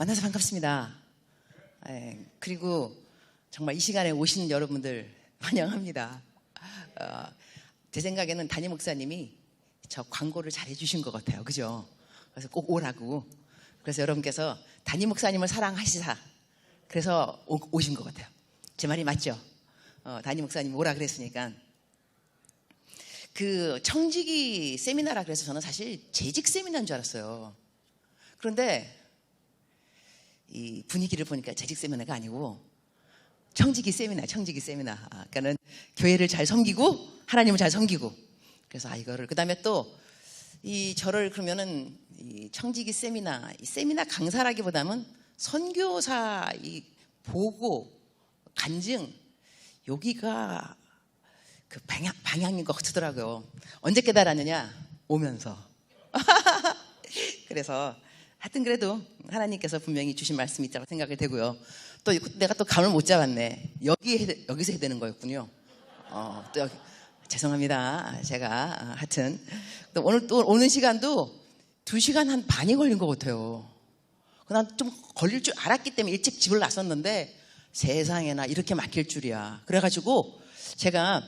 만나서 반갑습니다. 그리고 정말 이 시간에 오신 여러분들 환영합니다. 제 생각에는 담임 목사님이 저 광고를 잘 해주신 것 같아요. 그죠? 그래서 꼭 오라고. 그래서 여러분께서 담임 목사님을 사랑하시사. 그래서 오신 것 같아요. 제 말이 맞죠? 담임 목사님 오라 그랬으니까. 그 청지기 세미나라 그래서 저는 사실 재직 세미나인 줄 알았어요. 그런데 이 분위기를 보니까 재직 세미나가 아니고 청지기 세미나. 그러니까는 교회를 잘 섬기고 하나님을 잘 섬기고. 그래서 이거를 그다음에 또 이 저를 그러면은 이 청지기 세미나, 이 세미나 강사라기보다는 선교사 이 보고 간증 여기가 그 방향인 것 같더라고요. 언제 깨달았느냐? 오면서. 그래서 하여튼 그래도 하나님께서 분명히 주신 말씀이 있다고 생각이 되고요. 또 내가 또 감을 못 잡았네. 여기서 해야 되는 거였군요. 또 여기, 죄송합니다. 제가 하여튼 또 오늘 또 오는 시간도 2시간 한 반이 걸린 것 같아요. 난 좀 걸릴 줄 알았기 때문에 일찍 집을 나섰는데 세상에나 이렇게 막힐 줄이야. 그래가지고 제가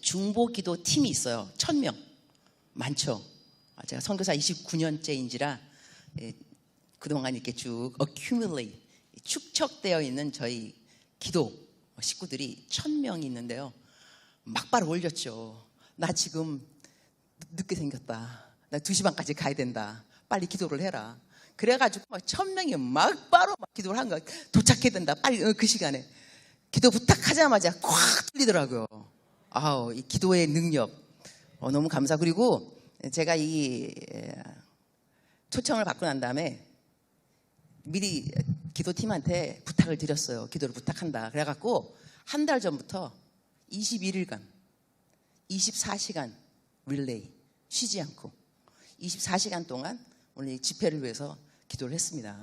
중보기도 팀이 있어요. 1000명 많죠. 제가 선교사 29년째인지라 그동안 이렇게 쭉 accumulate 축적되어 있는 저희 기도 식구들이 1000명이 있는데요. 막바로 올렸죠. 나 지금 늦게 생겼다. 나 2시 반까지 가야 된다. 빨리 기도를 해라. 그래가지고 막 1000명이 막바로 막 기도를 한 거야. 도착해야 된다. 빨리 그 시간에. 기도 부탁하자마자 콱 뚫리더라고요. 이 기도의 능력. 너무 감사. 그리고 제가 이 초청을 받고 난 다음에 미리 기도팀한테 부탁을 드렸어요. 기도를 부탁한다. 그래갖고 한 달 전부터 21일간 24시간 릴레이 쉬지 않고 24시간 동안 오늘 이 집회를 위해서 기도를 했습니다.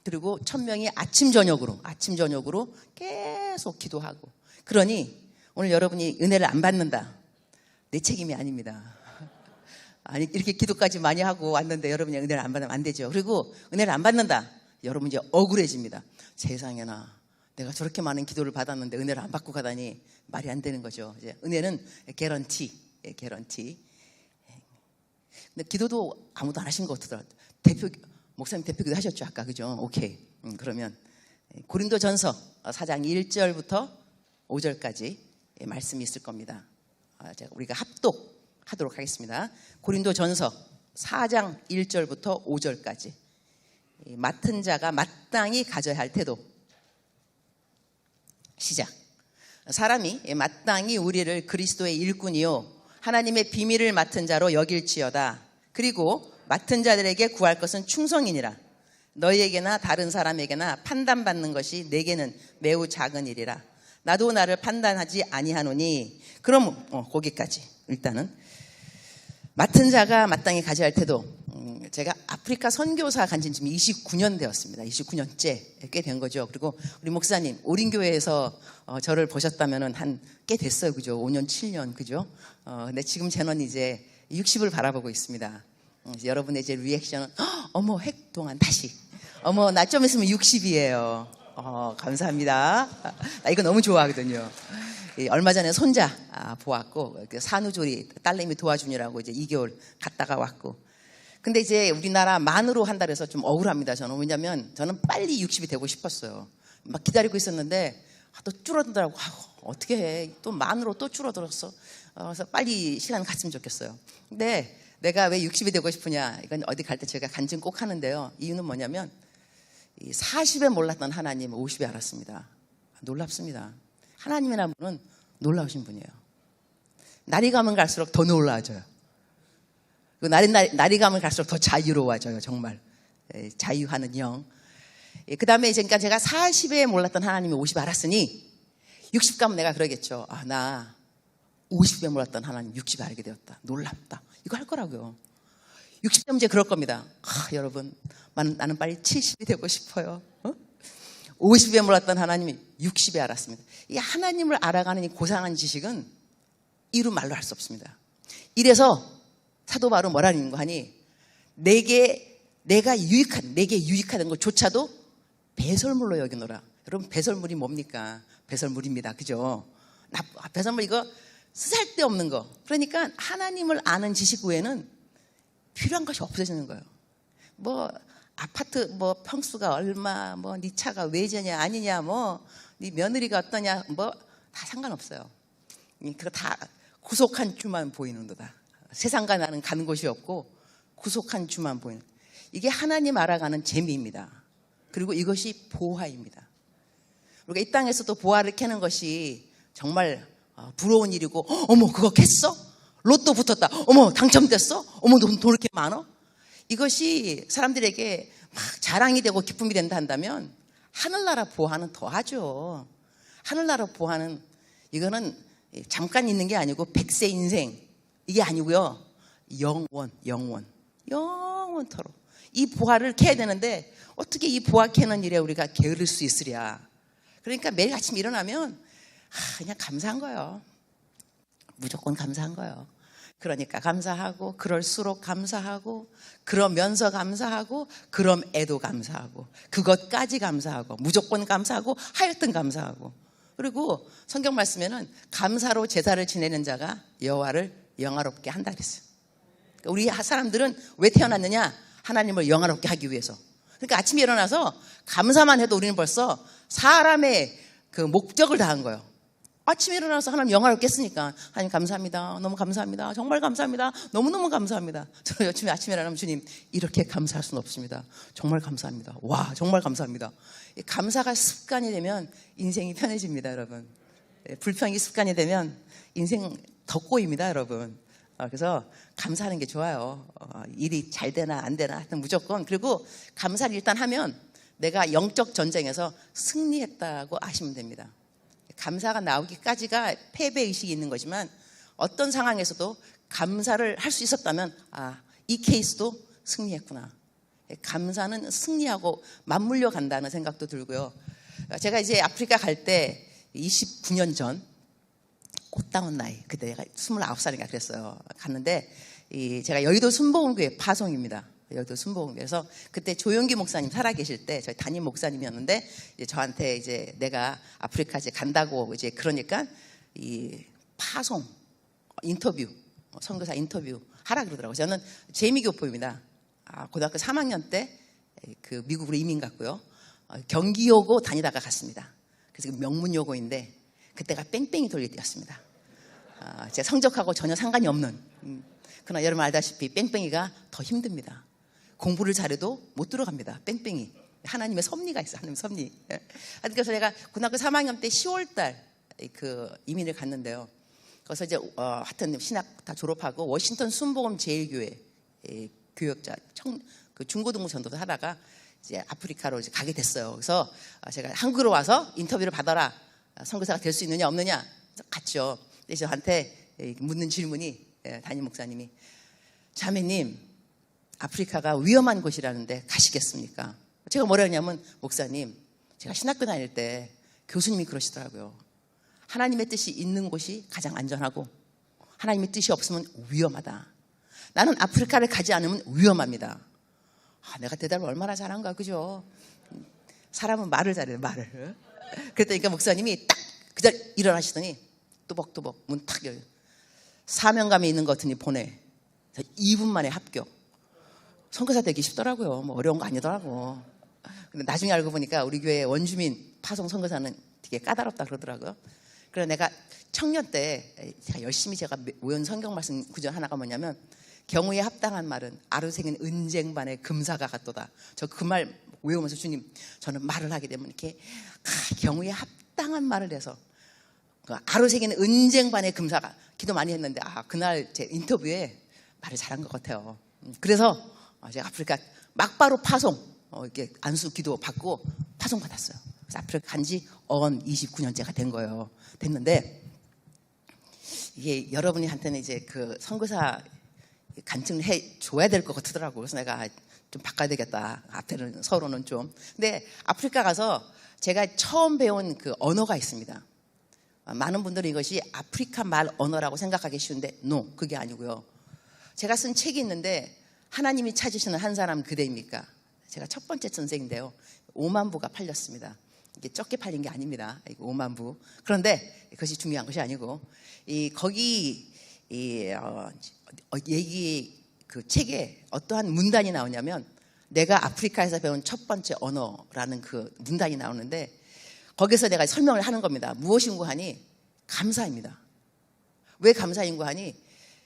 그리고 1000명이 아침 저녁으로 계속 기도하고. 그러니 오늘 여러분이 은혜를 안 받는다. 내 책임이 아닙니다. 아니 이렇게 기도까지 많이 하고 왔는데 여러분이 은혜를 안 받으면 안 되죠. 그리고 은혜를 안 받는다. 여러분 이제 억울해집니다. 세상에나 내가 저렇게 많은 기도를 받았는데 은혜를 안 받고 가다니 말이 안 되는 거죠. 이제 은혜는 개런티. 근데 기도도 아무도 안 하신 것 같더라고요. 목사님 대표기도 하셨죠 아까. 그죠? 오케이. 그러면 고린도전서 4장 1절부터 5절까지 말씀이 있을 겁니다. 우리가 합독하도록 하겠습니다. 고린도전서 4장 1절부터 5절까지. 맡은 자가 마땅히 가져야 할 태도. 시작. 사람이 마땅히 우리를 그리스도의 일꾼이요 하나님의 비밀을 맡은 자로 여길지어다. 그리고 맡은 자들에게 구할 것은 충성이니라. 너희에게나 다른 사람에게나 판단받는 것이 내게는 매우 작은 일이라. 나도 나를 판단하지 아니하노니. 그럼 거기까지. 일단은 맡은 자가 마땅히 가져야 할 태도. 제가 아프리카 선교사 간지 지금 29년 되었습니다. 29년째 꽤 된 거죠. 그리고 우리 목사님 오린교회에서 저를 보셨다면은 한 꽤 됐어요. 그죠? 5년 7년 그죠? 근데 지금 저는 이제 60을 바라보고 있습니다. 여러분의 이제 리액션은 어머 핵동안 다시 어머 나 좀 있으면 60이에요. 감사합니다. 나 이거 너무 좋아하거든요. 얼마 전에 손자 보았고 산후조리 딸내미 도와주느라고 이제 2개월 갔다가 왔고. 근데 이제 우리나라 만으로 한다 해서 좀 억울합니다. 저는. 왜냐면 저는 빨리 60이 되고 싶었어요. 막 기다리고 있었는데 또 줄어들더라고. 어떻게 해. 또 만으로 또 줄어들었어. 그래서 빨리 시간 갔으면 좋겠어요. 근데 내가 왜 60이 되고 싶으냐. 이건 어디 갈 때 제가 간증 꼭 하는데요. 이유는 뭐냐면 40에 몰랐던 하나님 50에 알았습니다. 놀랍습니다. 하나님이라는 분은 놀라우신 분이에요. 날이 가면 갈수록 더 놀라워져요. 날이 가면 갈수록 더 자유로워져요. 정말 자유하는 영. 그 다음에 그러니까 제가 40에 몰랐던 하나님이 50에 알았으니 60 가면 내가 그러겠죠. 나 50에 몰랐던 하나님 60에 알게 되었다. 놀랍다. 이거 할 거라고요. 60 되면 이제 그럴 겁니다. 여러분 나는 빨리 70이 되고 싶어요. 50에 몰랐던 하나님이 60에 알았습니다. 이 하나님을 알아가는 이 고상한 지식은 이루 말로 할 수 없습니다. 이래서 사도 바울은 뭐라는 거 하니 내게 내게 유익하는 것조차도 배설물로 여기노라. 여러분, 배설물이 뭡니까? 배설물입니다. 그죠? 배설물 이거 쓸데없는 거. 그러니까 하나님을 아는 지식 외에는 필요한 것이 없어지는 거예요. 뭐 아파트 뭐 평수가 얼마, 뭐 네 차가 외제냐 아니냐, 뭐 네 며느리가 어떠냐, 뭐 다 상관없어요. 그거 다 구속한 주만 보이는 거다. 세상과 나는 가는 곳이 없고 구속한 주만 보이는. 이게 하나님 알아가는 재미입니다. 그리고 이것이 보화입니다. 우리가 이 땅에서도 보화를 캐는 것이 정말 부러운 일이고, 어머 그거 캤어? 로또 붙었다. 어머 당첨됐어? 어머 돈 이렇게 많어? 이것이 사람들에게 막 자랑이 되고 기쁨이 된다 한다면 하늘나라 보화는 더하죠. 하늘나라 보화는 이거는 잠깐 있는 게 아니고 백세 인생 이게 아니고요. 영원토록 이 보화를 캐야 되는데 어떻게 이 보화 캐는 일에 우리가 게으를 수 있으랴. 그러니까 매일 아침 일어나면 그냥 감사한 거예요. 무조건 감사한 거예요. 그러니까 감사하고, 그럴수록 감사하고, 그러면서 감사하고, 그럼에도 감사하고, 그것까지 감사하고, 무조건 감사하고, 하여튼 감사하고. 그리고 성경 말씀에는 감사로 제사를 지내는 자가 여호와를 영화롭게 한다 그랬어요. 그러니까 우리 사람들은 왜 태어났느냐? 하나님을 영화롭게 하기 위해서. 그러니까 아침에 일어나서 감사만 해도 우리는 벌써 사람의 그 목적을 다한 거예요. 아침에 일어나서 하나님 영화롭게 했으니까 하나님 감사합니다. 너무 감사합니다. 정말 감사합니다. 너무너무 감사합니다. 저는 아침에 일어나면 주님 이렇게 감사할 수는 없습니다. 정말 감사합니다. 와 정말 감사합니다. 감사가 습관이 되면 인생이 편해집니다. 여러분. 불평이 습관이 되면 인생 더 꼬입니다. 여러분. 그래서 감사하는 게 좋아요. 일이 잘 되나 안 되나 하여튼 무조건. 그리고 감사를 일단 하면 내가 영적 전쟁에서 승리했다고 아시면 됩니다. 감사가 나오기까지가 패배의식이 있는 거지만 어떤 상황에서도 감사를 할 수 있었다면 이 케이스도 승리했구나. 감사는 승리하고 맞물려 간다는 생각도 들고요. 제가 이제 아프리카 갈 때 29년 전 꽃다운 나이, 그때 내가 29살인가 그랬어요. 갔는데 제가 여의도 순복음교회 파송입니다. 여의도 순복음교회에서 그때 조용기 목사님 살아계실 때 저희 담임 목사님이었는데 이제 저한테 이제 내가 아프리카 이제 간다고 이제 그러니까 이 파송 인터뷰 선교사 인터뷰 하라 그러더라고요. 저는 재미교포입니다. 고등학교 3학년 때 그 미국으로 이민 갔고요. 경기여고 다니다가 갔습니다. 그래서 명문여고인데 그때가 뺑뺑이 돌릴 때였습니다. 제 성적하고 전혀 상관이 없는. 그러나 여러분 알다시피 뺑뺑이가 더 힘듭니다. 공부를 잘해도 못 들어갑니다. 뺑뺑이. 하나님의 섭리가 있어요. 하나님의 섭리. 그래서 제가 고등학교 3학년 때 10월달 그 이민을 갔는데요. 거기서 이제 하여튼 신학 다 졸업하고 워싱턴 순복음 제일교회 교역자 그 중고등부 전도도 하다가 이제 아프리카로 이제 가게 됐어요. 그래서 제가 한국으로 와서 인터뷰를 받아라. 선교사가 될 수 있느냐 없느냐 갔죠. 근데 저한테 묻는 질문이 담임 목사님이 자매님 아프리카가 위험한 곳이라는데 가시겠습니까? 제가 뭐라 했냐면 목사님 제가 신학교 다닐 때 교수님이 그러시더라고요. 하나님의 뜻이 있는 곳이 가장 안전하고 하나님의 뜻이 없으면 위험하다. 나는 아프리카를 가지 않으면 위험합니다. 내가 대답을 얼마나 잘한가 그죠? 사람은 말을 잘해요. 말을. 그랬더니 목사님이 딱 그저 일어나시더니 또벅또벅 문 탁 열어요. 사명감이 있는 것 같으니 보내. 2분 만에 합격. 선교사 되기 쉽더라고요. 뭐 어려운 거 아니더라고. 근데 나중에 알고 보니까 우리 교회 원주민 파송 선교사는 되게 까다롭다 그러더라고요. 그래서 내가 청년 때 제가 열심히 외운 성경 말씀 구절 하나가 뭐냐면 경우에 합당한 말은 아르생인 은쟁반의 금사가 같도다. 저 그 말 외우면서 주님 저는 말을 하게 되면 이렇게 경우에 합당한 말을 해서 아르생인 은쟁반의 금사가 기도 많이 했는데 그날 제 인터뷰에 말을 잘한 것 같아요. 그래서 제가 아프리카 막바로 파송 이렇게 안수 기도 받고 파송 받았어요. 그래서 아프리카 간지 29년째가 된 거예요. 됐는데 이게 여러분한테는 이제 그 선교사 간증을 해 줘야 될 것 같더라고요. 그래서 내가 좀 바꿔야 되겠다. 앞에는 서로는 좀. 근데 아프리카 가서 제가 처음 배운 그 언어가 있습니다. 많은 분들은 이것이 아프리카 말 언어라고 생각하기 쉬운데 그게 아니고요. 제가 쓴 책이 있는데 하나님이 찾으시는 한 사람 그대입니까? 제가 첫 번째 전생인데요. 5만 부가 팔렸습니다. 이게 적게 팔린 게 아닙니다. 5만 부. 그런데 그것이 중요한 것이 아니고 거기 얘기 그 책에 어떠한 문단이 나오냐면 내가 아프리카에서 배운 첫 번째 언어라는 그 문단이 나오는데 거기서 내가 설명을 하는 겁니다. 무엇인고 하니 감사입니다. 왜 감사인고 하니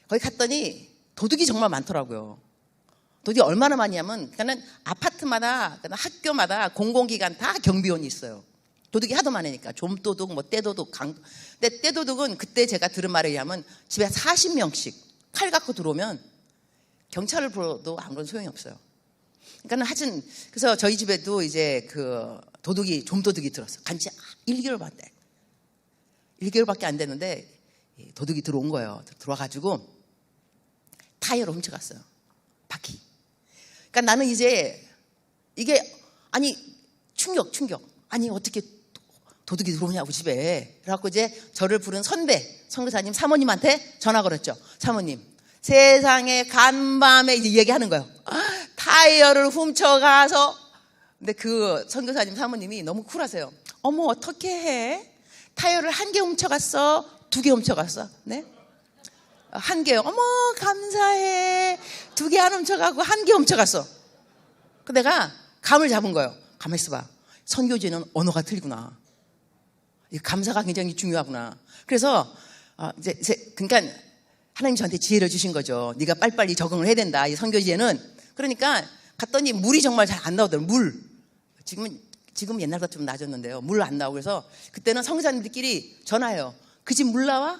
거기 갔더니 도둑이 정말 많더라고요. 도둑이 얼마나 많냐면 그러니까 아파트마다 학교마다 공공기관 다 경비원이 있어요. 도둑이 하도 많으니까 좀도둑 뭐 떼도둑 근데 떼도둑은 그때 제가 들은 말에 의하면 집에 40명씩 칼 갖고 들어오면 경찰을 불러도 아무런 소용이 없어요. 그러니까 하여튼 그래서 저희 집에도 이제 그 좀도둑이 들었어. 간지 1개월 봤대. 1개월밖에 안 됐는데 도둑이 들어온 거예요. 들어와가지고 타이어를 훔쳐갔어요. 바퀴. 그러니까 나는 이제 이게 아니 충격. 아니 어떻게 도둑이 들어오냐고 집에. 그래갖고 이제 저를 부른 선교사님 사모님한테 전화 걸었죠. 사모님 세상에 간밤에 이제 얘기하는 거예요. 타이어를 훔쳐가서. 근데 그 선교사님 사모님이 너무 쿨하세요. 어머 어떻게 해? 타이어를 1개 훔쳐갔어? 2개 훔쳐갔어? 네? 1개요. 어머 감사해. 2개 안 훔쳐가고 1개 훔쳐갔어. 그 내가 감을 잡은 거예요. 가만히 있어봐. 선교지는 언어가 틀리구나. 감사가 굉장히 중요하구나. 그래서 그러니까 하나님 저한테 지혜를 주신 거죠. 네가 빨리빨리 적응을 해야 된다. 이 선교지에는. 그러니까 갔더니 물이 정말 잘 안 나오더라고요. 물. 지금 옛날보다 좀 낮았는데요. 물 안 나오고 그래서 그때는 선교사님들끼리 전화해요. 그 집 물 나와?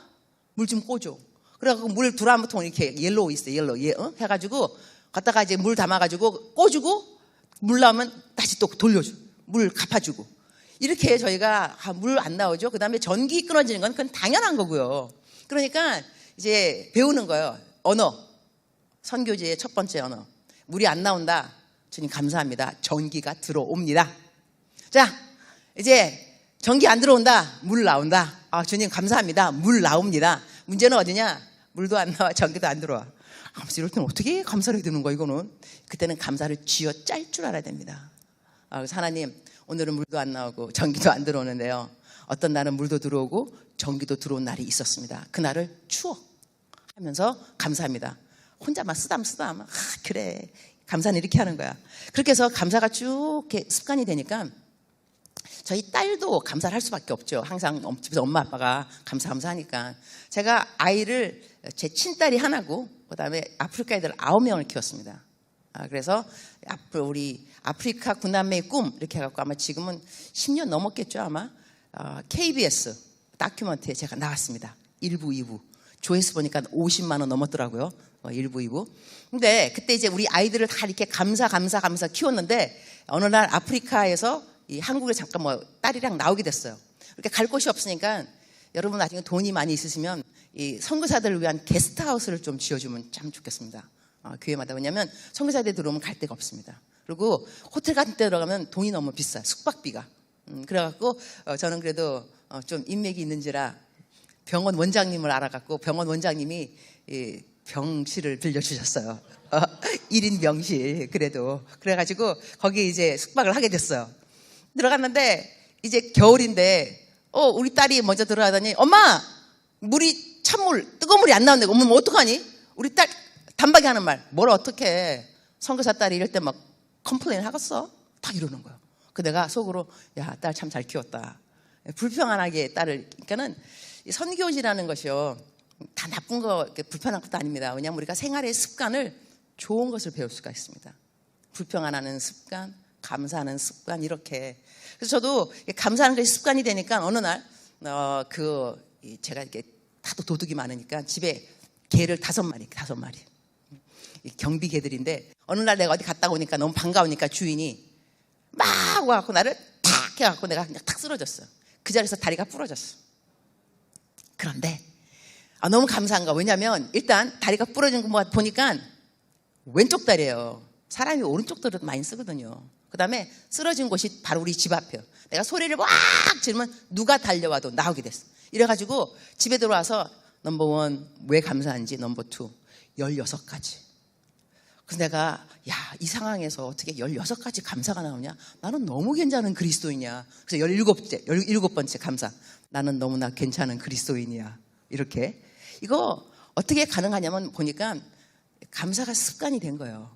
물 좀 꽂아. 그래갖고 물 두라무통 이렇게 옐로우 있어요. 옐로우 해가지고 갖다가 이제 물 담아가지고 꽂주고 물 나오면 다시 또 돌려줘. 물 갚아주고. 이렇게 저희가 물 안 나오죠. 그 다음에 전기 끊어지는 건 그건 당연한 거고요. 그러니까 이제 배우는 거예요. 언어. 선교지의 첫 번째 언어. 물이 안 나온다. 주님 감사합니다. 전기가 들어옵니다. 자, 이제 전기 안 들어온다. 물 나온다. 주님 감사합니다. 물 나옵니다. 문제는 어디냐? 물도 안 나와. 전기도 안 들어와. 이럴 때는 어떻게 감사를 해야 되는 거야 이거는? 그때는 감사를 쥐어 짤 줄 알아야 됩니다. 그래서 하나님 오늘은 물도 안 나오고 전기도 안 들어오는데요. 어떤 날은 물도 들어오고 전기도 들어온 날이 있었습니다. 그날을 추억하면서 감사합니다. 혼자만 쓰담 그래 감사는 이렇게 하는 거야. 그렇게 해서 감사가 쭉 이렇게 습관이 되니까 저희 딸도 감사를 할 수밖에 없죠. 항상 집에서 엄마 아빠가 감사하니까 제가 아이를 제 친딸이 하나고 그다음에 아프리카 애들 9명을 키웠습니다. 그래서 우리 아프리카 군남매의 꿈 이렇게 해갖고 아마 지금은 10년 넘었겠죠 아마. KBS 다큐멘터리에 제가 나왔습니다. 1부 2부 조회수 보니까 50만 원 넘었더라고요. 1부 2부. 근데 그때 이제 우리 아이들을 다 이렇게 감사 키웠는데 어느 날 아프리카에서 이 한국에 잠깐 딸이랑 나오게 됐어요. 이렇게 갈 곳이 없으니까 여러분 나중에 돈이 많이 있으시면 이 선교사들을 위한 게스트하우스를 좀 지어주면 참 좋겠습니다. 교회마다. 왜냐하면 선교사들 들어오면 갈 데가 없습니다. 그리고 호텔 같은 데 들어가면 돈이 너무 비싸요. 숙박비가. 그래갖고 저는 그래도 좀 인맥이 있는지라 병원 원장님을 알아갖고 병원 원장님이 병실을 빌려주셨어요. 1인 병실. 그래가지고 거기 이제 숙박을 하게 됐어요. 들어갔는데 이제 겨울인데 우리 딸이 먼저 들어가더니 엄마 물이 찬물 뜨거운 물이 안 나오는데 엄마 뭐 어떡하니? 우리 딸 단박에 하는 말 뭘 어떡해. 선교사 딸이 이럴 때 막 컴플레인 하겠어? 딱 이러는 거예요. 그 내가 속으로 야 딸 참 잘 키웠다. 불평안하게 딸을. 그러니까는 선교지라는 것이요 다 나쁜 거 불편한 것도 아닙니다. 왜냐하면 우리가 생활의 습관을 좋은 것을 배울 수가 있습니다. 불평안하는 습관, 감사하는 습관 이렇게. 그래서 저도 감사하는 것이 습관이 되니까 어느 날 제가 이렇게 다도 도둑이 많으니까 집에 개를 5마리 경비 개들인데 어느 날 내가 어디 갔다 오니까 너무 반가우니까 주인이 막 와갖고 나를 탁 해갖고 내가 그냥 탁 쓰러졌어요. 그 자리에서 다리가 부러졌어. 그런데 너무 감사한가. 왜냐면 일단 다리가 부러진 거 보니까 왼쪽 다리예요. 사람이 오른쪽 다리도 많이 쓰거든요. 그 다음에 쓰러진 곳이 바로 우리 집 앞이에요. 내가 소리를 막 지르면 누가 달려와도 나오게 됐어. 이래가지고 집에 들어와서 넘버 1 왜 감사한지, 넘버 2 16가지. 그래서 내가 이 상황에서 어떻게 16가지 감사가 나오냐? 나는 너무 괜찮은 그리스도인이야. 그래서 17번째 감사. 나는 너무나 괜찮은 그리스도인이야. 이렇게. 이거 어떻게 가능하냐면 보니까 감사가 습관이 된 거예요.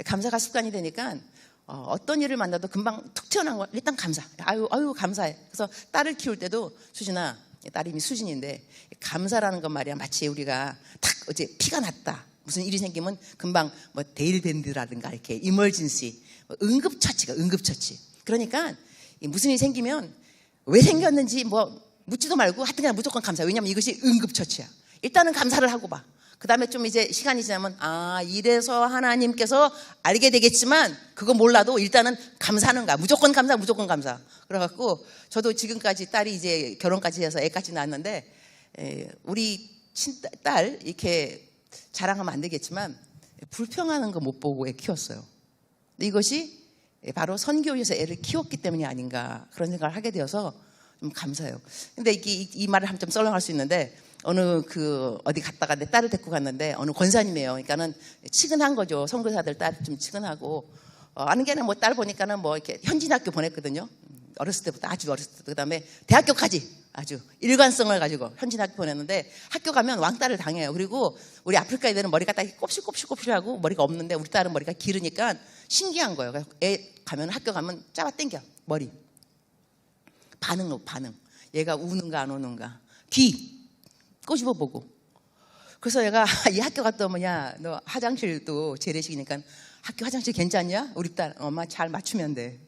감사가 습관이 되니까 어떤 일을 만나도 금방 툭 튀어나온 거 일단 감사. 아유 감사해. 그래서 딸을 키울 때도 수진아, 딸 이름이 수진인데 감사라는 건 말이야 마치 우리가 탁 어제 피가 났다. 무슨 일이 생기면 금방 뭐 데일밴드라든가 이렇게 이멀진시 응급처치. 그러니까 무슨 일이 생기면 왜 생겼는지 뭐 묻지도 말고 하여튼 그냥 무조건 감사. 왜냐하면 이것이 응급처치야. 일단은 감사를 하고 봐. 그 다음에 좀 이제 시간이 지나면 이래서 하나님께서 알게 되겠지만 그거 몰라도 일단은 감사하는가. 무조건 감사. 그래갖고 저도 지금까지 딸이 이제 결혼까지 해서 애까지 낳았는데 우리 친딸 이렇게 자랑하면 안 되겠지만 불평하는 거 못 보고 애 키웠어요. 근데 이것이 바로 선교에서 애를 키웠기 때문이 아닌가 그런 생각을 하게 되어서 좀 감사해요. 근데 이 말을 한번 좀 썰렁할 수 있는데 어느 어디 갔다가 내 딸을 데리고 갔는데 어느 권사님이에요. 그러니까는 치근한 거죠. 선교사들 딸 좀 치근하고 아는 게 아니라 뭐 딸 보니까는 뭐 이렇게 현진학교 보냈거든요. 어렸을 때부터 아주 어렸을 때 그다음에 대학교까지 아주 일관성을 가지고 현진학교 보냈는데 학교 가면 왕따를 당해요. 그리고 우리 아프리카 애들은 머리가 딱 곱실곱실하고 머리가 없는데 우리 딸은 머리가 기르니까 신기한 거예요. 그래서 애 가면 학교 가면 잡아 당겨 머리 반응. 얘가 우는가 안 우는가 귀 꼬집어 보고. 그래서 얘가 이 학교 갔다 오면 너 화장실도 재래식이니까 학교 화장실 괜찮냐? 우리 딸 엄마 잘 맞추면 돼.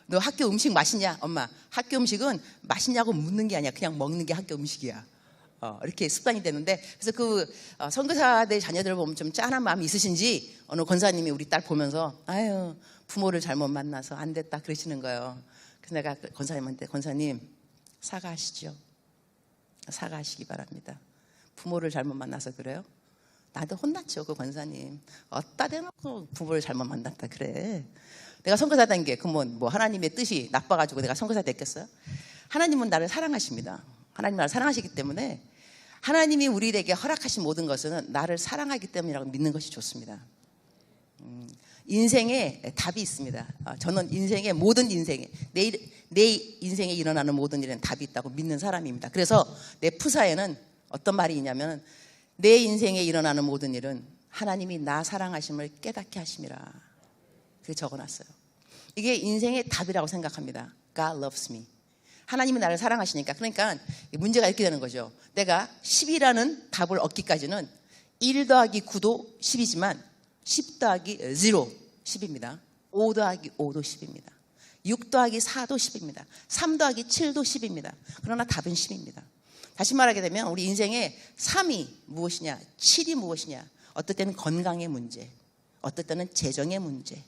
너 학교 음식 맛있냐? 엄마 학교 음식은 맛있냐고 묻는 게 아니야. 그냥 먹는 게 학교 음식이야. 이렇게 습관이 되는데 그래서 선교사들 자녀들을 보면 좀 짠한 마음이 있으신지 어느 권사님이 우리 딸 보면서 아유 부모를 잘못 만나서 안 됐다 그러시는 거예요. 그래서 내가 권사님한테 권사님 사과하시죠. 사과하시기 바랍니다. 부모를 잘못 만나서 그래요? 나도 혼났죠. 그 권사님 어디다 대놓고 부모를 잘못 만났다 그래. 내가 선교사 된 게 뭐 하나님의 뜻이 나빠가지고 내가 선교사 됐겠어요? 하나님은 나를 사랑하십니다. 하나님 나를 사랑하시기 때문에 하나님이 우리에게 허락하신 모든 것은 나를 사랑하기 때문이라고 믿는 것이 좋습니다. 인생에 답이 있습니다. 저는 인생의 모든 인생에 내 인생에 일어나는 모든 일에는 답이 있다고 믿는 사람입니다. 그래서 내 프사에는 어떤 말이 있냐면 내 인생에 일어나는 모든 일은 하나님이 나 사랑하심을 깨닫게 하심이라 그렇게 적어놨어요. 이게 인생의 답이라고 생각합니다. God loves me. 하나님이 나를 사랑하시니까. 그러니까 문제가 이렇게 되는 거죠. 내가 10이라는 답을 얻기까지는 1 더하기 9도 10이지만 10 더하기 0 10입니다. 5 더하기 5도 10입니다. 6 더하기 4도 10입니다. 3 더하기 7도 10입니다. 그러나 답은 10입니다. 다시 말하게 되면 우리 인생의 3이 무엇이냐, 7이 무엇이냐. 어떨 때는 건강의 문제, 어떨 때는 재정의 문제,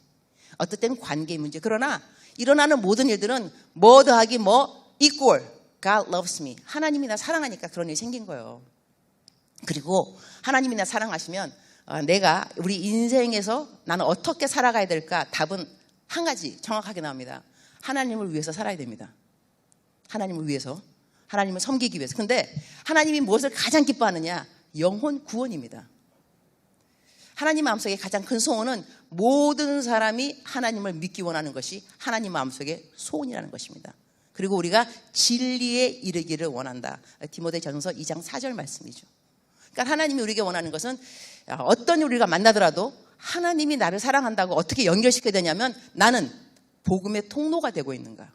어떨 때는 관계의 문제. 그러나 일어나는 모든 일들은 뭐 더하기 뭐 equal. God loves me. 하나님이 나 사랑하니까 그런 일이 생긴 거예요. 그리고 하나님이 나 사랑하시면 내가 우리 인생에서 나는 어떻게 살아가야 될까? 답은 한 가지 정확하게 나옵니다. 하나님을 위해서 살아야 됩니다. 하나님을 위해서. 하나님을 섬기기 위해서. 근데 하나님이 무엇을 가장 기뻐하느냐? 영혼 구원입니다. 하나님 마음속에 가장 큰 소원은 모든 사람이 하나님을 믿기 원하는 것이 하나님 마음속의 소원이라는 것입니다. 그리고 우리가 진리에 이르기를 원한다. 디모데전서 2장 4절 말씀이죠. 그러니까 하나님이 우리에게 원하는 것은 어떤 우리가 만나더라도 하나님이 나를 사랑한다고 어떻게 연결시켜야 되냐면 나는 복음의 통로가 되고 있는가.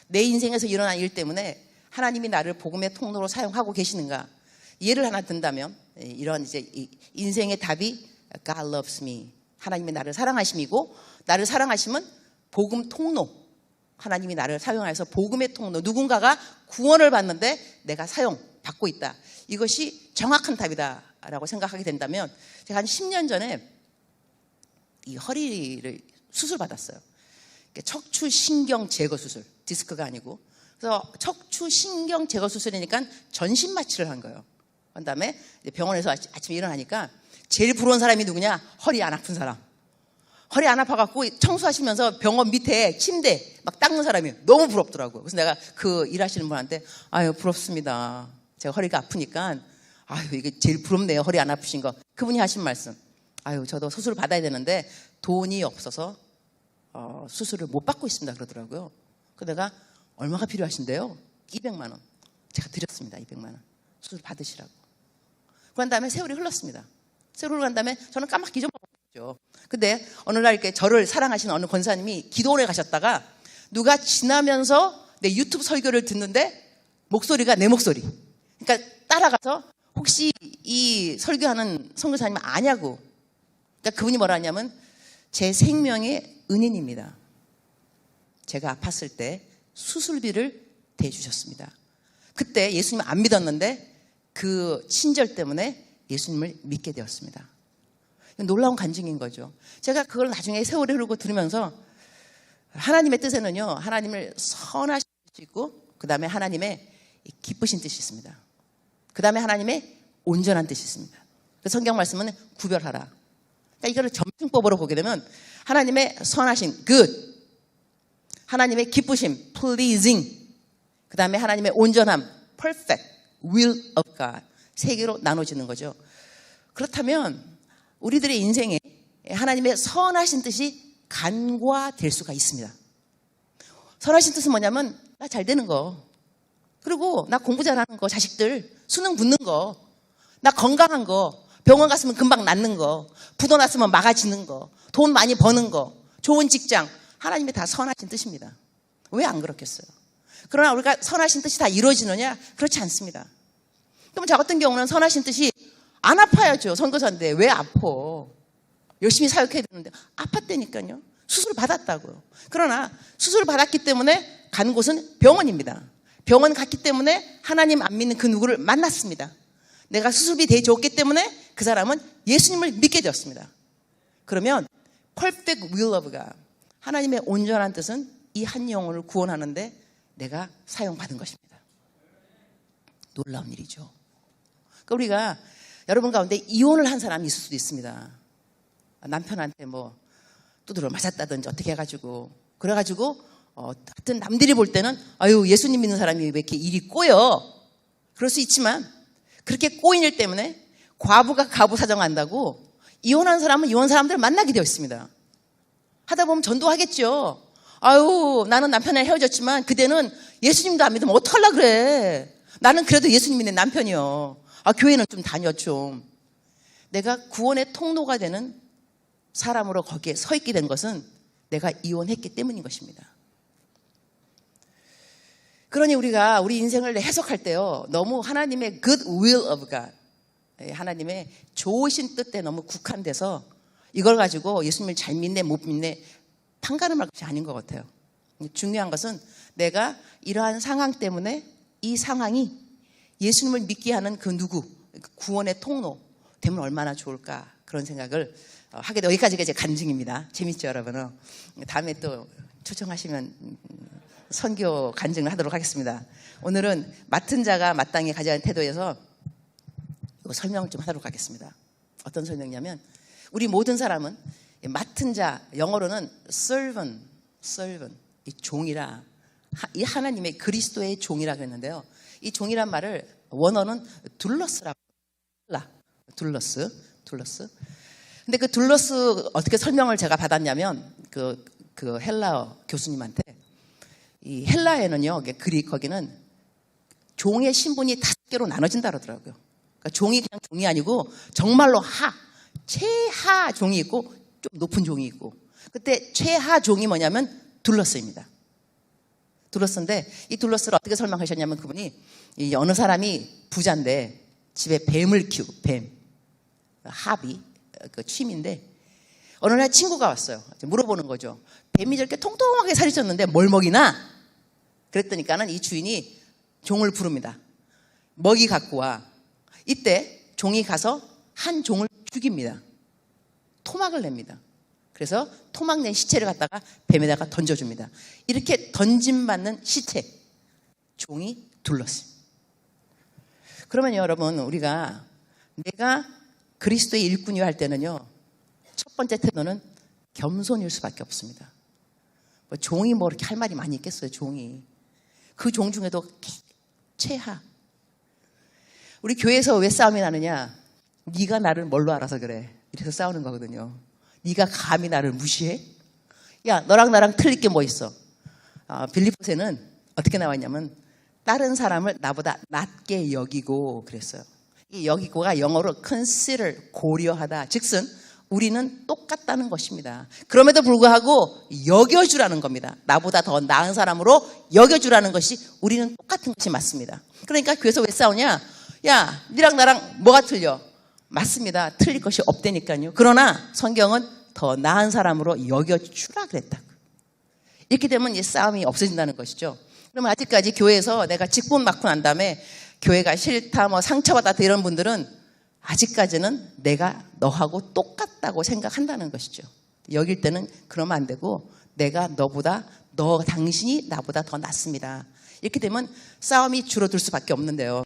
내 인생에서 일어난 일 때문에 하나님이 나를 복음의 통로로 사용하고 계시는가. 예를 하나 든다면 이런 이제 인생의 답이 God loves me. 하나님이 나를 사랑하심이고 나를 사랑하심은 복음 통로. 하나님이 나를 사용해서 복음의 통로. 누군가가 구원을 받는데 내가 사용받고 있다. 이것이 정확한 답이다라고 생각하게 된다면 제가 한 10년 전에 이 허리를 수술받았어요. 척추신경 제거 수술. 디스크가 아니고. 그래서 척추신경 제거 수술이니까 전신 마취를 한 거예요. 그 다음에 병원에서 아침에 일어나니까 제일 부러운 사람이 누구냐? 허리 안 아픈 사람. 허리 안 아파갖고 청소하시면서 병원 밑에 침대 막 닦는 사람이 너무 부럽더라고요. 그래서 내가 그 일하시는 분한테 아유 부럽습니다. 제가 허리가 아프니까 아유 이게 제일 부럽네요. 허리 안 아프신 거. 그분이 하신 말씀. 아유, 저도 수술을 받아야 되는데 돈이 없어서 수술을 못 받고 있습니다. 그러더라고요. 그래서 내가 얼마가 필요하신데요? 200만 원. 제가 드렸습니다. 200만 원. 수술 받으시라고. 그런 다음에 세월이 흘렀습니다. 세월이 흘러간 다음에 저는 까맣게 잊어먹었죠. 근데 어느 날 이렇게 저를 사랑하시는 어느 권사님이 기도원에 가셨다가 누가 지나면서 내 유튜브 설교를 듣는데 목소리가 내 목소리. 그러니까 따라가서 혹시 이 설교하는 선교사님 아냐고. 그러니까 그분이 뭐라 하냐면 제 생명의 은인입니다. 제가 아팠을 때 수술비를 대주셨습니다. 그때 예수님 안 믿었는데 그 친절 때문에 예수님을 믿게 되었습니다. 놀라운 간증인 거죠. 제가 그걸 나중에 세월이 흐르고 들으면서 하나님의 뜻에는요, 하나님을 선하신 뜻이 있고, 그 다음에 하나님의 기쁘신 뜻이 있습니다. 그 다음에 하나님의 온전한 뜻이 있습니다. 그 성경 말씀은 구별하라. 그러니까 이거를 점증법으로 보게 되면 하나님의 선하신 good, 하나님의 기쁘심 pleasing, 그 다음에 하나님의 온전함 perfect, will of God, 세 개로 나눠지는 거죠. 그렇다면 우리들의 인생에 하나님의 선하신 뜻이 간과될 수가 있습니다. 선하신 뜻은 뭐냐면 나 잘 되는 거, 그리고 나 공부 잘하는 거, 자식들 수능 붙는 거, 나 건강한 거, 병원 갔으면 금방 낫는 거, 부도 났으면 막아지는 거, 돈 많이 버는 거, 좋은 직장, 하나님의 다 선하신 뜻입니다. 왜 안 그렇겠어요? 그러나 우리가 선하신 뜻이 다 이루어지느냐? 그렇지 않습니다. 그럼 저 같은 경우는 선하신 뜻이 안 아파야죠. 선교사인데 왜 아파? 열심히 사역해야 되는데 아팠다니까요. 수술 받았다고요. 그러나 수술 받았기 때문에 간 곳은 병원입니다. 병원 갔기 때문에 하나님 안 믿는 그 누구를 만났습니다. 내가 수술비 대줬기 때문에 그 사람은 예수님을 믿게 되었습니다. 그러면 perfect will of God, 하나님의 온전한 뜻은 이 한 영혼을 구원하는데 내가 사용받은 것입니다. 놀라운 일이죠. 그러니까 우리가 여러분 가운데 이혼을 한 사람이 있을 수도 있습니다. 남편한테 뭐 두드려 맞았다든지 어떻게 해가지고 그래가지고 하여튼 남들이 볼 때는 아유 예수님 믿는 사람이 왜 이렇게 일이 꼬여, 그럴 수 있지만 그렇게 꼬인 일 때문에 과부가 가부 사정한다고 이혼한 사람은 이혼 사람들을 만나게 되어 있습니다. 하다 보면 전도하겠죠. 아유 나는 남편이랑 헤어졌지만 그대는 예수님도 안 믿으면 어떡하려고 그래. 나는 그래도 예수님 믿는 남편이요. 아 교회는 좀 다녀 좀. 내가 구원의 통로가 되는 사람으로 거기에 서 있게 된 것은 내가 이혼했기 때문인 것입니다. 그러니 우리가 우리 인생을 해석할 때요, 너무 하나님의 good will of God, 하나님의 좋으신 뜻에 너무 국한돼서 이걸 가지고 예수님을 잘 믿네 못 믿네 판가름할 것이 아닌 것 같아요. 중요한 것은 내가 이러한 상황 때문에 이 상황이 예수님을 믿게 하는 그 누구, 구원의 통로 되면 얼마나 좋을까, 그런 생각을 하게 돼요. 여기까지가 제 간증입니다. 재밌죠 여러분? 다음에 또 초청하시면 선교 간증을 하도록 하겠습니다. 오늘은 맡은 자가 마땅히 가져야 하는 태도에서 설명을 좀 하도록 하겠습니다. 어떤 설명이냐면 우리 모든 사람은 맡은 자, 영어로는 servant, 이 종이라, 이 하나님의 그리스도의 종이라 그랬는데요. 이 종이란 말을 원어는 둘러스라고, 둘러스. 근데 그 둘러스 어떻게 설명을 제가 받았냐면 그 헬라어 교수님한테, 이 헬라에는요, 그릭 거기는 종의 신분이 5개로 나눠진다 그러더라고요. 그러니까 종이 그냥 종이 아니고 정말로 최하 종이 있고 좀 높은 종이 있고, 그때 최하 종이 뭐냐면 둘러스입니다. 둘러스인데 이 둘러스를 어떻게 설명하셨냐면 그분이 이 어느 사람이 부자인데 집에 뱀을 키우고, 뱀 합이 그 취미인데 어느 날 친구가 왔어요. 물어보는 거죠. 뱀이 저렇게 통통하게 살이 쪘는데 뭘 먹이나? 그랬더니까는 이 주인이 종을 부릅니다. 먹이 갖고 와. 이때 종이 가서 한 종을 죽입니다. 토막을 냅니다. 그래서 토막 낸 시체를 갖다가 뱀에다가 던져줍니다. 이렇게 던짐받는 시체, 종이 둘렀어요. 그러면 여러분, 우리가 내가 그리스도의 일꾼이 할 때는요, 첫 번째 태도는 겸손일 수밖에 없습니다. 뭐 종이 뭐 이렇게 할 말이 많이 있겠어요. 종이 그 종 중에도 최하. 우리 교회에서 왜 싸움이 나느냐? 네가 나를 뭘로 알아서 그래? 이래서 싸우는 거거든요. 네가 감히 나를 무시해? 야, 너랑 나랑 틀릴 게 뭐 있어? 빌립보서에는 어떻게 나왔냐면 다른 사람을 나보다 낮게 여기고 그랬어요. 이 여기고가 영어로 consider, 고려하다. 즉슨 우리는 똑같다는 것입니다. 그럼에도 불구하고 여겨주라는 겁니다. 나보다 더 나은 사람으로 여겨주라는 것이 우리는 똑같은 것이 맞습니다. 그러니까 교회에서 왜 싸우냐? 야, 니랑 나랑 뭐가 틀려? 맞습니다. 틀릴 것이 없다니까요. 그러나 성경은 더 나은 사람으로 여겨주라 그랬다고. 이렇게 되면 이 싸움이 없어진다는 것이죠. 그러면 아직까지 교회에서 내가 직분 맡고 난 다음에 교회가 싫다, 뭐 상처받았다 이런 분들은 아직까지는 내가 너하고 똑같다고 생각한다는 것이죠. 여길 때는 그러면 안 되고 내가 당신이 나보다 더 낫습니다. 이렇게 되면 싸움이 줄어들 수밖에 없는데요.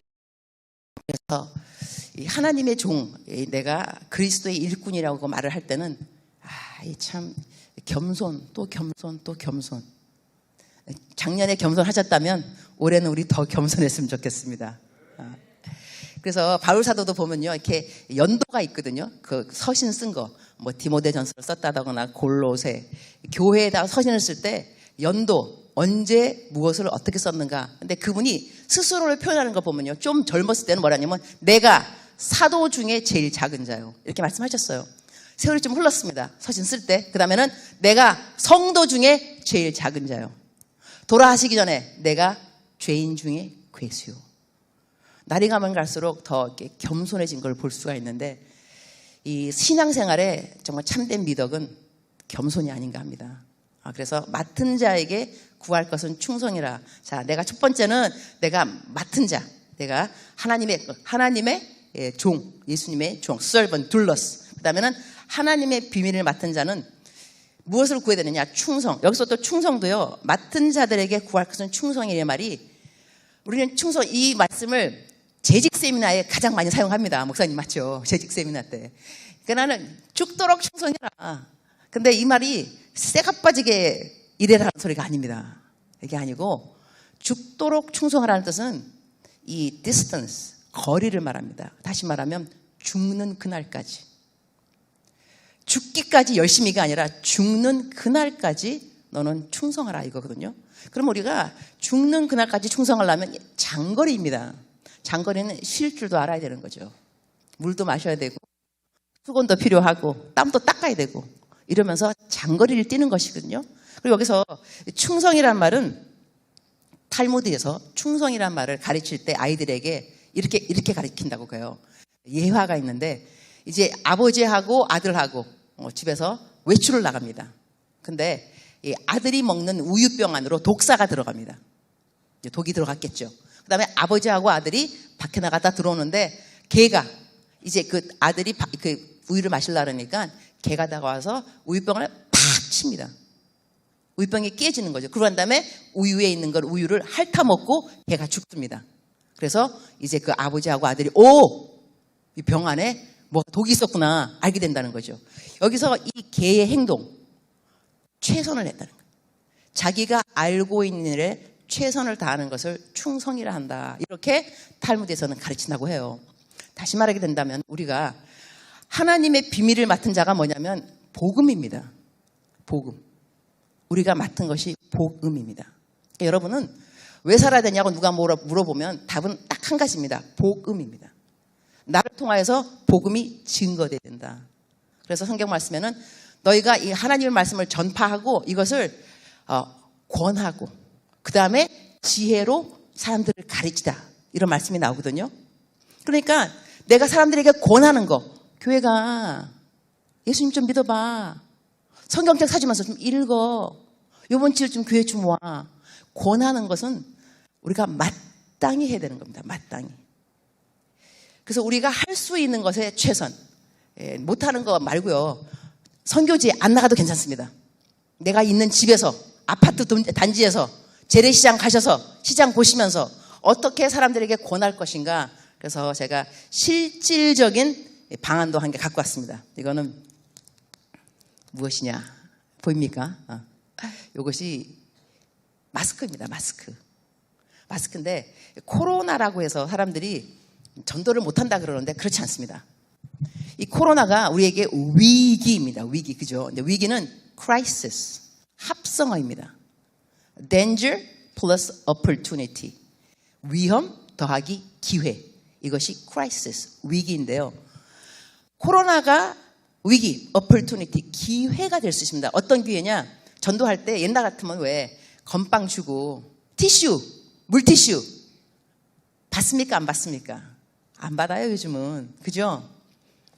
그래서 하나님의 종, 내가 그리스도의 일꾼이라고 말을 할 때는 참 겸손, 또 겸손, 또 겸손. 작년에 겸손하셨다면 올해는 우리 더 겸손했으면 좋겠습니다. 그래서 바울 사도도 보면요, 이렇게 연도가 있거든요. 그 서신 쓴 거, 뭐 디모데전서를 썼다거나 골로새, 교회에다 서신을 쓸 때 연도, 언제 무엇을 어떻게 썼는가. 근데 그분이 스스로를 표현하는 거 보면요, 좀 젊었을 때는 뭐라냐면 내가 사도 중에 제일 작은 자요, 이렇게 말씀하셨어요. 세월이 좀 흘렀습니다. 서신 쓸 때. 그 다음에는 내가 성도 중에 제일 작은 자요. 돌아가시기 전에 내가 죄인 중에 괴수요. 날이 가면 갈수록 더 이렇게 겸손해진 걸 볼 수가 있는데 이 신앙생활에 정말 참된 미덕은 겸손이 아닌가 합니다. 그래서 맡은 자에게 구할 것은 충성이라. 자, 내가 첫 번째는 내가 맡은 자, 내가 하나님의 종, 예수님의 종, servant, doulos. 그 다음에는 하나님의 비밀을 맡은 자는 무엇을 구해야 되느냐? 충성. 여기서 또 충성도요, 맡은 자들에게 구할 것은 충성이라는 말이, 우리는 충성, 이 말씀을 재직 세미나에 가장 많이 사용합니다. 목사님 맞죠? 재직 세미나 때. 그러니까 나는 죽도록 충성해라. 근데 이 말이 쇠가 빠지게 일해라는 소리가 아닙니다. 이게 아니고 죽도록 충성하라는 뜻은 이 distance, 거리를 말합니다. 다시 말하면 죽는 그날까지. 죽기까지 열심히가 아니라 죽는 그날까지 너는 충성하라 이거거든요. 그럼 우리가 죽는 그날까지 충성하려면 장거리입니다. 장거리는 쉴 줄도 알아야 되는 거죠. 물도 마셔야 되고 수건도 필요하고 땀도 닦아야 되고 이러면서 장거리를 뛰는 것이거든요. 그리고 여기서 충성이란 말은 탈무드에서 충성이란 말을 가르칠 때 아이들에게 이렇게 가르친다고 해요. 예화가 있는데 이제 아버지하고 아들하고 집에서 외출을 나갑니다. 근데 이 아들이 먹는 우유병 안으로 독사가 들어갑니다. 독이 들어갔겠죠. 그 다음에 아버지하고 아들이 밖에 나갔다 들어오는데 개가 이제 그 아들이 그 우유를 마시려고 하니까 개가 다가와서 우유병을 팍 칩니다. 우유병이 깨지는 거죠. 그러고 난 다음에 우유에 있는 걸 우유를 핥아먹고 개가 죽습니다. 그래서 이제 그 아버지하고 아들이 이 병 안에 뭐 독이 있었구나 알게 된다는 거죠. 여기서 이 개의 행동, 최선을 했다는 거예요. 자기가 알고 있는 일에 최선을 다하는 것을 충성이라 한다. 이렇게 탈무드에서는 가르친다고 해요. 다시 말하게 된다면 우리가 하나님의 비밀을 맡은 자가 뭐냐면 복음입니다. 복음. 우리가 맡은 것이 복음입니다. 그러니까 여러분은 왜 살아야 되냐고 누가 물어보면 답은 딱 한 가지입니다. 복음입니다. 나를 통하여서 복음이 증거돼야 된다. 그래서 성경 말씀에는 너희가 이 하나님의 말씀을 전파하고 이것을 권하고 그 다음에 지혜로 사람들을 가르치다. 이런 말씀이 나오거든요. 그러니까 내가 사람들에게 권하는 거, 교회가 예수님 좀 믿어봐. 성경책 사주면서 좀 읽어. 요번 주일 좀 교회 좀 와. 권하는 것은 우리가 마땅히 해야 되는 겁니다. 마땅히. 그래서 우리가 할 수 있는 것에 최선. 못하는 거 말고요. 선교지에 안 나가도 괜찮습니다. 내가 있는 집에서, 아파트 단지에서, 재래시장 가셔서 시장 보시면서 어떻게 사람들에게 권할 것인가. 그래서 제가 실질적인 방안도 한 개 갖고 왔습니다. 이거는 무엇이냐 보입니까? 이것이 마스크입니다. 마스크인데 코로나라고 해서 사람들이 전도를 못한다 그러는데 그렇지 않습니다. 이 코로나가 우리에게 위기입니다. 위기, 그죠? 근데 위기는 crisis, 합성어입니다. danger plus opportunity. 위험 더하기 기회. 이것이 crisis, 위기인데요. 코로나가 위기, opportunity, 기회가 될 수 있습니다. 어떤 기회냐? 전도할 때 옛날 같으면 왜 건빵 주고 티슈, 물티슈 받습니까? 안 받습니까? 안 받아요, 요즘은. 그죠?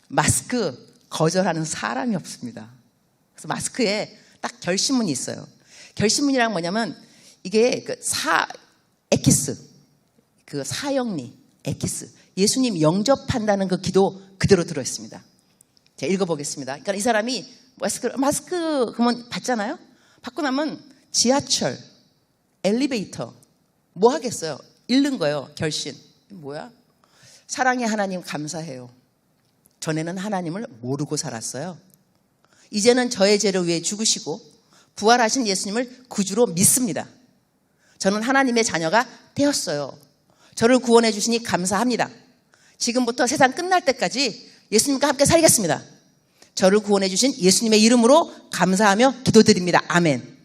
마스크 거절하는 사람이 없습니다. 그래서 마스크에 딱 결심문이 있어요. 결심문이란 뭐냐면 이게 에키스, 그 사형리, 에키스. 예수님 영접한다는 그 기도 그대로 들어있습니다. 제가 읽어보겠습니다. 그러니까 이 사람이 마스크 그러면 받잖아요? 받고 나면 지하철, 엘리베이터 뭐 하겠어요? 읽는 거예요. 결심. 뭐야? 사랑의 하나님 감사해요. 전에는 하나님을 모르고 살았어요. 이제는 저의 죄를 위해 죽으시고 부활하신 예수님을 구주로 믿습니다. 저는 하나님의 자녀가 되었어요. 저를 구원해 주시니 감사합니다. 지금부터 세상 끝날 때까지 예수님과 함께 살겠습니다. 저를 구원해 주신 예수님의 이름으로 감사하며 기도드립니다. 아멘.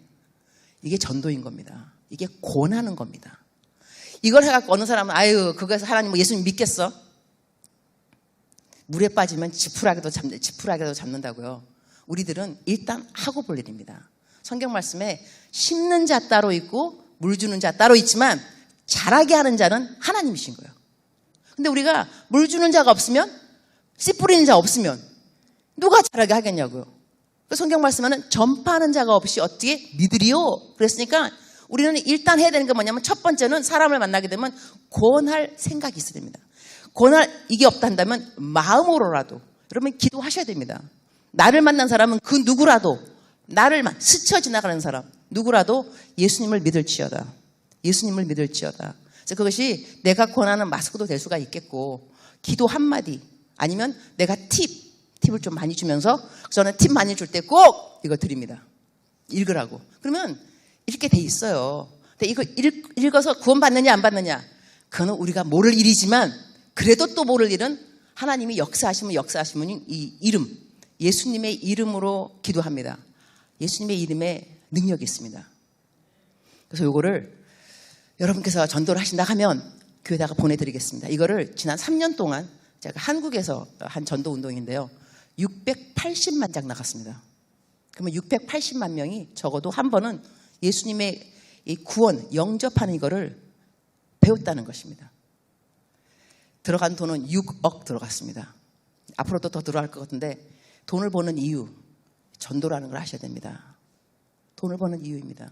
이게 전도인 겁니다. 이게 권하는 겁니다. 이걸 해갖고 어느 사람은 아유 그거에서 하나님 예수님 믿겠어? 물에 빠지면 지푸라기도 잡는다고요. 우리들은 일단 하고 볼 일입니다. 성경 말씀에 심는 자 따로 있고 물 주는 자 따로 있지만 자라게 하는 자는 하나님이신 거예요. 근데 우리가 물 주는 자가 없으면 씨 뿌리는 자 없으면 누가 자라게 하겠냐고요. 성경 말씀에는 전파하는 자가 없이 어떻게 믿으리요? 그랬으니까 우리는 일단 해야 되는 게 뭐냐면 첫 번째는 사람을 만나게 되면 권할 생각이 있어야 됩니다. 권할 이게 없다 한다면 마음으로라도 여러분 기도하셔야 됩니다. 나를 만난 사람은 그 누구라도 나를 스쳐 지나가는 사람 누구라도 예수님을 믿을지어다. 예수님을 믿을지어다. 그래서 그것이 내가 권하는 마스크도 될 수가 있겠고 기도 한마디 아니면 내가 팁을 좀 많이 주면서 저는 팁 많이 줄 때 꼭 이거 드립니다. 읽으라고. 그러면 이렇게 돼 있어요. 근데 이거 읽어서 구원받느냐 안 받느냐 그거는 우리가 모를 일이지만 그래도 또 모를 일은 하나님이 역사하시면 이 이름 예수님의 이름으로 기도합니다. 예수님의 이름에 능력이 있습니다. 그래서 이거를 여러분께서 전도를 하신다 하면 교회에다가 보내드리겠습니다. 이거를 지난 3년 동안 제가 한국에서 한 전도 운동인데요. 680만 장 나갔습니다. 그러면 680만 명이 적어도 한 번은 예수님의 이 구원, 영접하는 이거를 배웠다는 것입니다. 들어간 돈은 6억 들어갔습니다. 앞으로도 더 들어갈 것 같은데 돈을 버는 이유, 전도라는 걸 하셔야 됩니다. 돈을 버는 이유입니다.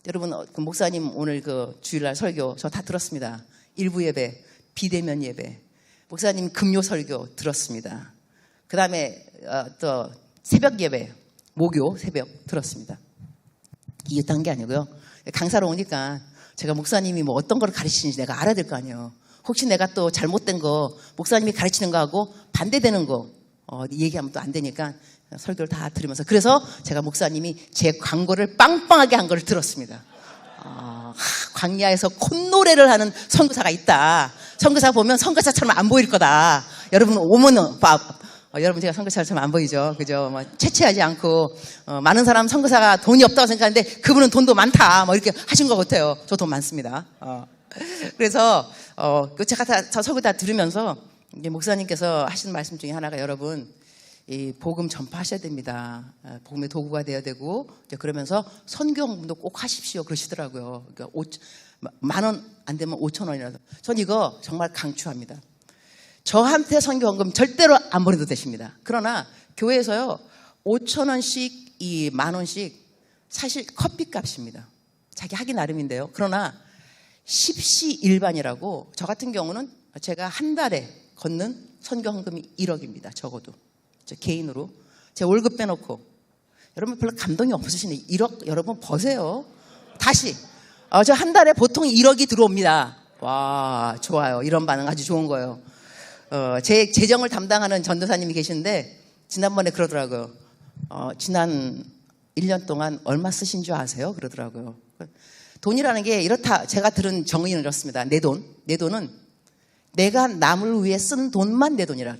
여러분, 그 목사님 오늘 그 주일날 설교 저 다 들었습니다. 일부 예배, 비대면 예배. 목사님 금요 설교 들었습니다. 그 다음에 또 새벽 예배, 목요 새벽 들었습니다. 이게 딴 게 아니고요. 강사로 오니까 제가 목사님이 뭐 어떤 걸 가르치는지 내가 알아야 될 거 아니에요. 혹시 내가 또 잘못된 거 목사님이 가르치는 거하고 반대되는 거 얘기하면 또 안 되니까 설교를 다 들으면서 그래서 제가 목사님이 제 광고를 빵빵하게 한 걸 들었습니다. 광야에서 콧노래를 하는 선교사가 있다. 선교사 보면 선교사처럼 안 보일 거다. 여러분 오면은 여러분 제가 선교사처럼 안 보이죠, 그죠? 뭐 채취하지 않고 많은 사람 선교사가 돈이 없다고 생각하는데 그분은 돈도 많다. 뭐 이렇게 하신 것 같아요. 저 돈 많습니다. 그래서 제가 저 설교 다 들으면서 이제 목사님께서 하시는 말씀 중에 하나가 여러분 이 복음 전파하셔야 됩니다. 복음의 도구가 되어야 되고 이제 그러면서 선교 헌금도 꼭 하십시오 그러시더라고요. 그러니까 10,000원 안 되면 5,000원이라도. 전 이거 정말 강추합니다. 저한테 선교 헌금 절대로 안 보내도 되십니다. 그러나 교회에서요 5,000원씩 이 10,000원씩 사실 커피값입니다. 자기 하기 나름인데요. 그러나 십시일반이라고 저 같은 경우는 제가 한 달에 걷는 선교 헌금이 1억입니다. 적어도. 저 개인으로. 제 월급 빼놓고. 여러분 별로 감동이 없으시네. 1억 여러분 버세요. 다시. 저 한 달에 보통 1억이 들어옵니다. 와, 좋아요. 이런 반응 아주 좋은 거예요. 제 재정을 담당하는 전도사님이 계시는데 지난번에 그러더라고요. 지난 1년 동안 얼마 쓰신 줄 아세요? 그러더라고요. 돈이라는 게 이렇다. 제가 들은 정의는 이렇습니다. 내 돈은 내가 남을 위해 쓴 돈만 내 돈이라.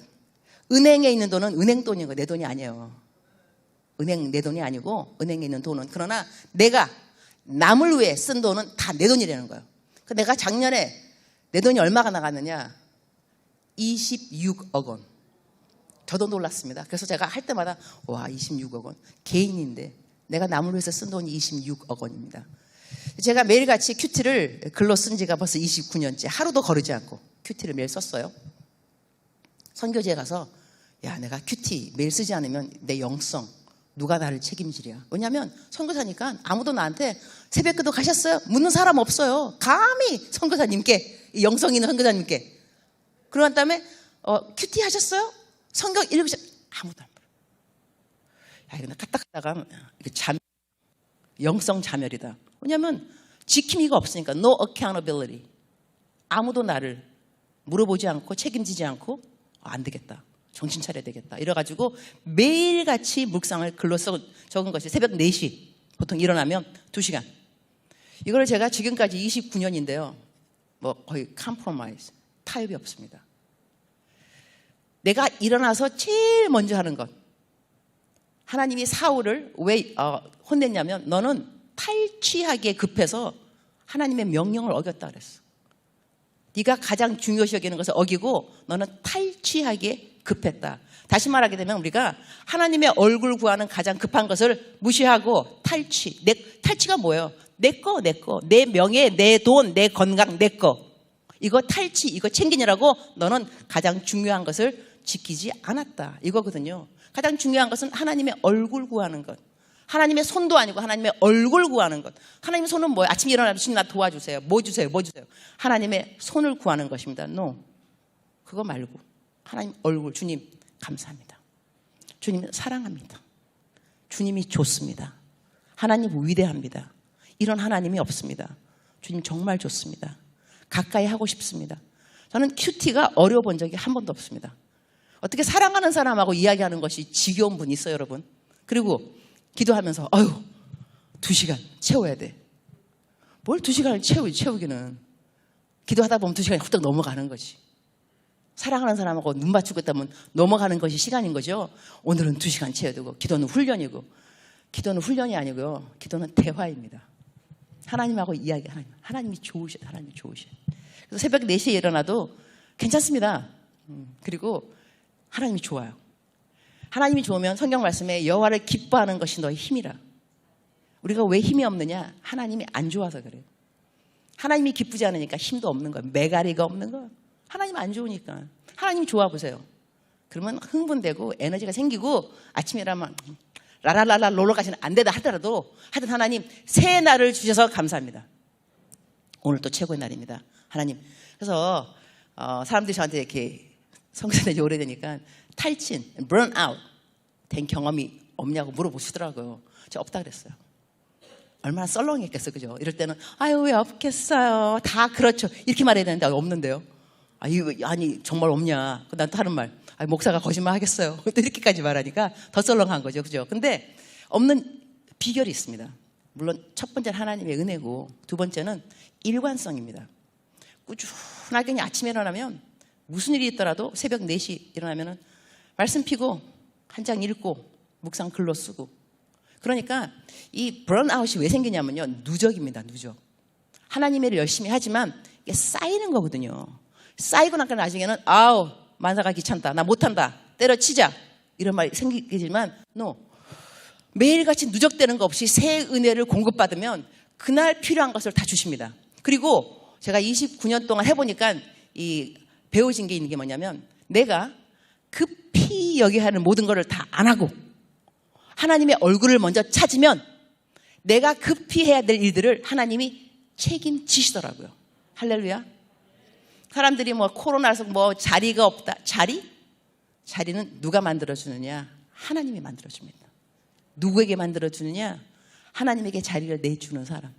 은행에 있는 돈은 은행 돈인 거, 내 돈이 아니에요. 은행 내 돈이 아니고 은행에 있는 돈은, 그러나 내가 남을 위해 쓴 돈은 다 내 돈이라는 거예요. 내가 작년에 내 돈이 얼마가 나갔느냐? 26억 원. 저도 놀랐습니다. 그래서 제가 할 때마다 와, 26억 원. 개인인데 내가 남을 위해서 쓴 돈이 26억 원입니다. 제가 매일같이 큐티를 글로 쓴 지가 벌써 29년째. 하루도 거르지 않고 큐티를 매일 썼어요. 선교지에 가서 야, 내가 큐티 매일 쓰지 않으면 내 영성 누가 나를 책임지랴. 왜냐하면 선교사니까 아무도 나한테 새벽기도 가셨어요? 묻는 사람 없어요. 감히 선교사님께, 영성 있는 선교사님께. 그런 다음에 큐티 하셨어요? 성경 읽으셨? 아무도 안 물어. 야, 이거 까딱하다가 영성 자멸이다. 왜냐하면 지킴이가 없으니까. No accountability. 아무도 나를 물어보지 않고 책임지지 않고 안 되겠다. 정신 차려야 되겠다. 이래가지고 매일같이 묵상을 글로 적은 것이 새벽 4시. 보통 일어나면 2시간. 이걸 제가 지금까지 29년인데요. 뭐 거의 컴프로마이즈. 타협이 없습니다. 내가 일어나서 제일 먼저 하는 것. 하나님이 사울을 왜 혼냈냐면 너는 탈취하기에 급해서 하나님의 명령을 어겼다 그랬어. 네가 가장 중요시 여기는 것을 어기고 너는 탈취하기에 급했다. 다시 말하게 되면 우리가 하나님의 얼굴 구하는 가장 급한 것을 무시하고 탈취. 탈취가 뭐예요? 내 거, 내 명예, 내 돈, 내 건강, 내 거. 이거 탈취, 이거 챙기느라고 너는 가장 중요한 것을 지키지 않았다. 이거거든요. 가장 중요한 것은 하나님의 얼굴 구하는 것. 하나님의 손도 아니고 하나님의 얼굴 구하는 것. 하나님의 손은 뭐예요? 아침에 일어나면 주님 나 도와주세요. 뭐 주세요? 뭐 주세요? 하나님의 손을 구하는 것입니다. No. 그거 말고 하나님 얼굴. 주님 감사합니다. 주님 사랑합니다. 주님이 좋습니다. 하나님 위대합니다. 이런 하나님이 없습니다. 주님 정말 좋습니다. 가까이 하고 싶습니다. 저는 큐티가 어려워 본 적이 한 번도 없습니다. 어떻게 사랑하는 사람하고 이야기하는 것이 지겨운 분 있어요, 여러분? 그리고 기도하면서 2시간 채워야 돼. 뭘 2시간을 채우기는. 기도하다 보면 2시간이 훌쩍 넘어가는 거지. 사랑하는 사람하고 눈 맞추고 있다면 넘어가는 것이 시간인 거죠. 오늘은 2시간 채워야 되고 기도는 훈련이고. 기도는 훈련이 아니고요. 기도는 대화입니다. 하나님하고 이야기하는. 하나님이 좋으셔요. 하나님이 좋으셔요. 그래서 새벽 4시에 일어나도 괜찮습니다. 그리고 하나님이 좋아요. 하나님이 좋으면 성경 말씀에 여호와를 기뻐하는 것이 너의 힘이라. 우리가 왜 힘이 없느냐? 하나님이 안 좋아서 그래요. 하나님이 기쁘지 않으니까 힘도 없는 거예요. 메가리가 없는 거예요. 하나님 안 좋으니까. 하나님 좋아 보세요. 그러면 흥분되고 에너지가 생기고 아침에 일어나면 라라라라 롤러까지는 안 되다 하더라도 하여튼 하나님 새 날을 주셔서 감사합니다. 오늘 또 최고의 날입니다. 하나님. 그래서 사람들이 저한테 이렇게 성교사된 지 오래되니까 탈진, burnout 된 경험이 없냐고 물어보시더라고요. 제가 없다 그랬어요. 얼마나 썰렁했겠어, 그죠? 이럴 때는 아유 왜 없겠어요. 다 그렇죠. 이렇게 말해야 되는데 없는데요. 아니 정말 없냐? 난 또 하는 말. 목사가 거짓말 하겠어요. 또 이렇게까지 말하니까 더 썰렁한 거죠, 그죠? 근데 없는 비결이 있습니다. 물론 첫 번째는 하나님의 은혜고 두 번째는 일관성입니다. 꾸준하게 그냥 아침에 일어나면 무슨 일이 있더라도 새벽 4시 일어나면은 말씀 피고 한 장 읽고 묵상 글로 쓰고. 그러니까 이 번아웃이 왜 생기냐면요. 누적입니다. 누적. 하나님의 일을 열심히 하지만 이게 쌓이는 거거든요. 쌓이고 나니까 나중에는 만사가 귀찮다. 나 못한다. 때려치자. 이런 말이 생기지만 no. 매일같이 누적되는 거 없이 새 은혜를 공급받으면 그날 필요한 것을 다 주십니다. 그리고 제가 29년 동안 해보니까 배워진 게 있는 게 뭐냐면 내가 급히 여기야 하는 모든 것을 다 안 하고 하나님의 얼굴을 먼저 찾으면 내가 급히 해야 될 일들을 하나님이 책임지시더라고요. 할렐루야. 사람들이 코로나라서 자리가 없다. 자리는 누가 만들어주느냐? 하나님이 만들어줍니다. 누구에게 만들어주느냐? 하나님에게 자리를 내주는 사람.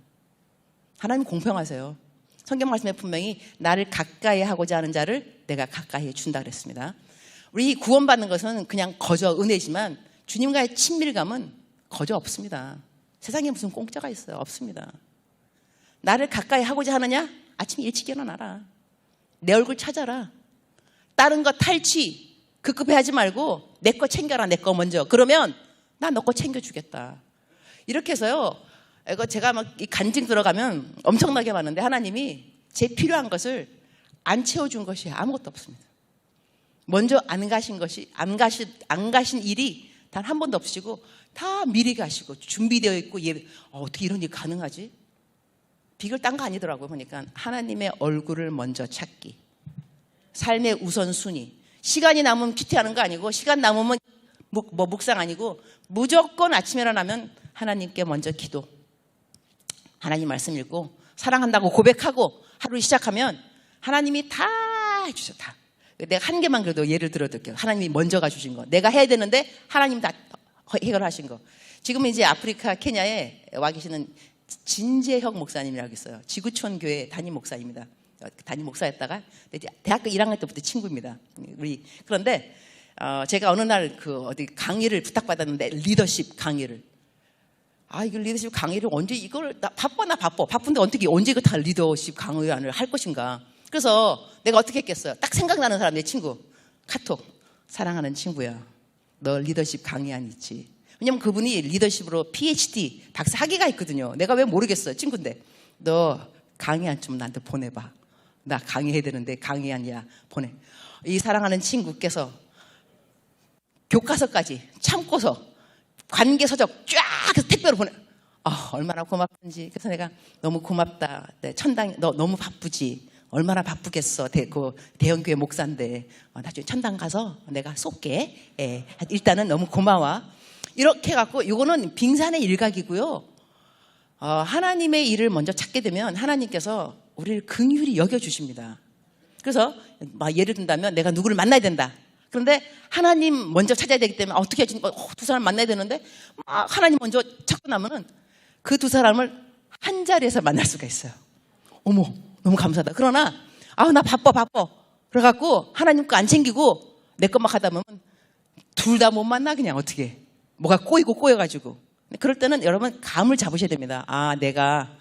하나님 공평하세요. 성경 말씀에 분명히 나를 가까이 하고자 하는 자를 내가 가까이 해준다 그랬습니다. 우리 구원받는 것은 그냥 거저 은혜지만 주님과의 친밀감은 거저 없습니다. 세상에 무슨 공짜가 있어요? 없습니다. 나를 가까이 하고자 하느냐? 아침에 일찍 일어나라. 내 얼굴 찾아라. 다른 거 탈취, 급급해하지 말고 내 거 챙겨라. 내 거 먼저. 그러면 나 너 거 챙겨주겠다. 이렇게 해서요. 이거 제가 막 이 간증 들어가면 엄청나게 많은데 하나님이 제 필요한 것을 안 채워준 것이 아무것도 없습니다. 먼저 안 가신 것이 안 가신 일이 단 한 번도 없으시고 다 미리 가시고 준비되어 있고 어떻게 이런 일이 가능하지? 비결 딴 거 아니더라고요. 보니까 하나님의 얼굴을 먼저 찾기. 삶의 우선순위. 시간이 남으면 큐티하는 거 아니고 시간 남으면 묵상 아니고 무조건 아침에 일어나면 하나님께 먼저 기도. 하나님 말씀 읽고 사랑한다고 고백하고 하루 시작하면 하나님이 다 해주셔. 다. 내가 한 개만 그래도 예를 들어드릴게요. 하나님이 먼저 가주신 거. 내가 해야 되는데 하나님 다 해결하신 거. 지금 이제 아프리카 케냐에 와 계시는 진재혁 목사님이라고 있어요. 지구촌 교회 담임 목사입니다. 담임 목사였다가 대학교 1학년 때부터 친구입니다. 그런데 제가 어느 날 어디 강의를 부탁받았는데 리더십 강의를. 이거 리더십 강의를 언제 이걸 나 바빠. 바쁜데 어떻게 언제 이거 다 리더십 강의를 할 것인가. 그래서 내가 어떻게 했겠어요? 딱 생각나는 사람, 내 친구. 카톡. 사랑하는 친구야. 너 리더십 강의안 있지? 왜냐면 그분이 리더십으로 PhD 박사 학위가 있거든요. 내가 왜 모르겠어요. 친구인데. 너 강의안 좀 나한테 보내봐. 나 강의해야 되는데 강의안이야. 보내. 이 사랑하는 친구께서 교과서까지 참고서 관계서적 쫙 해서 택배로 보내. 얼마나 고맙던지. 그래서 내가 너무 고맙다. 천당 너 너무 바쁘지. 얼마나 바쁘겠어. 대형교회 목사인데 나중에 천당 가서 내가 쏠게. 일단은 너무 고마워. 이렇게 해갖고 이거는 빙산의 일각이고요. 하나님의 일을 먼저 찾게 되면 하나님께서 우리를 긍휼히 여겨주십니다. 그래서 예를 든다면 내가 누구를 만나야 된다. 그런데 하나님 먼저 찾아야 되기 때문에 어떻게 하지? 두 사람 만나야 되는데 하나님 먼저 찾고 나면은 그 두 사람을 한 자리에서 만날 수가 있어요. 어머, 너무 감사하다. 그러나 나 바빠. 그래갖고 하나님 거 안 챙기고 내 것만 하다 보면 둘 다 못 만나. 그냥 어떻게 뭐가 꼬여가지고. 그럴 때는 여러분 감을 잡으셔야 됩니다. 내가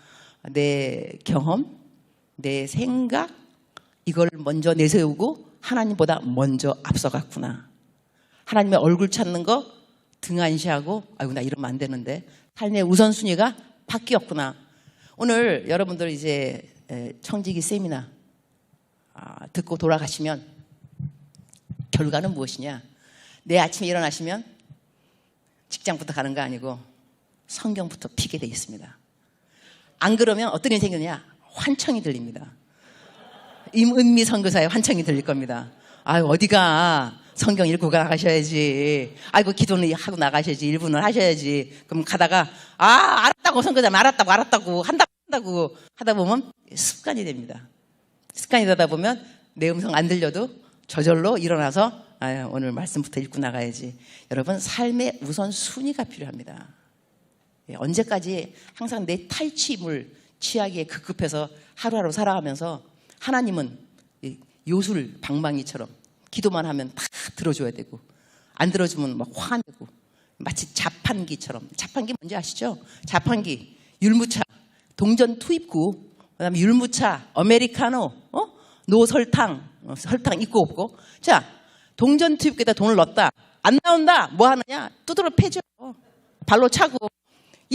내 경험, 내 생각 이걸 먼저 내세우고 하나님보다 먼저 앞서갔구나. 하나님의 얼굴 찾는 거 등한시하고 나 이러면 안 되는데 삶의 우선순위가 바뀌었구나. 오늘 여러분들 이제 청지기 세미나 듣고 돌아가시면 결과는 무엇이냐? 내일 아침에 일어나시면 직장부터 가는 거 아니고 성경부터 피게 돼 있습니다. 안 그러면 어떤 일이 생기느냐? 환청이 들립니다. 임은미 선교사의 환청이 들릴 겁니다. 어디가 성경 읽고 나가셔야지. 기도는 하고 나가셔야지. 1분을 하셔야지. 그럼 가다가 알았다고 선교사님 알았다고 한다고 하다 보면 습관이 됩니다. 습관이 되다 보면 내 음성 안 들려도 저절로 일어나서 오늘 말씀부터 읽고 나가야지. 여러분 삶의 우선순위가 필요합니다. 언제까지 항상 내 탈취물 취하기에 급급해서 하루하루 살아가면서 하나님은 요술 방망이처럼 기도만 하면 다 들어줘야 되고 안 들어주면 막 화내고 마치 자판기처럼. 자판기 뭔지 아시죠? 자판기, 율무차, 동전 투입구, 그다음에 율무차, 아메리카노, 노설탕, 설탕 있고 없고. 자, 동전 투입구에다 돈을 넣었다. 안 나온다. 뭐 하느냐? 두드러 패죠. 발로 차고.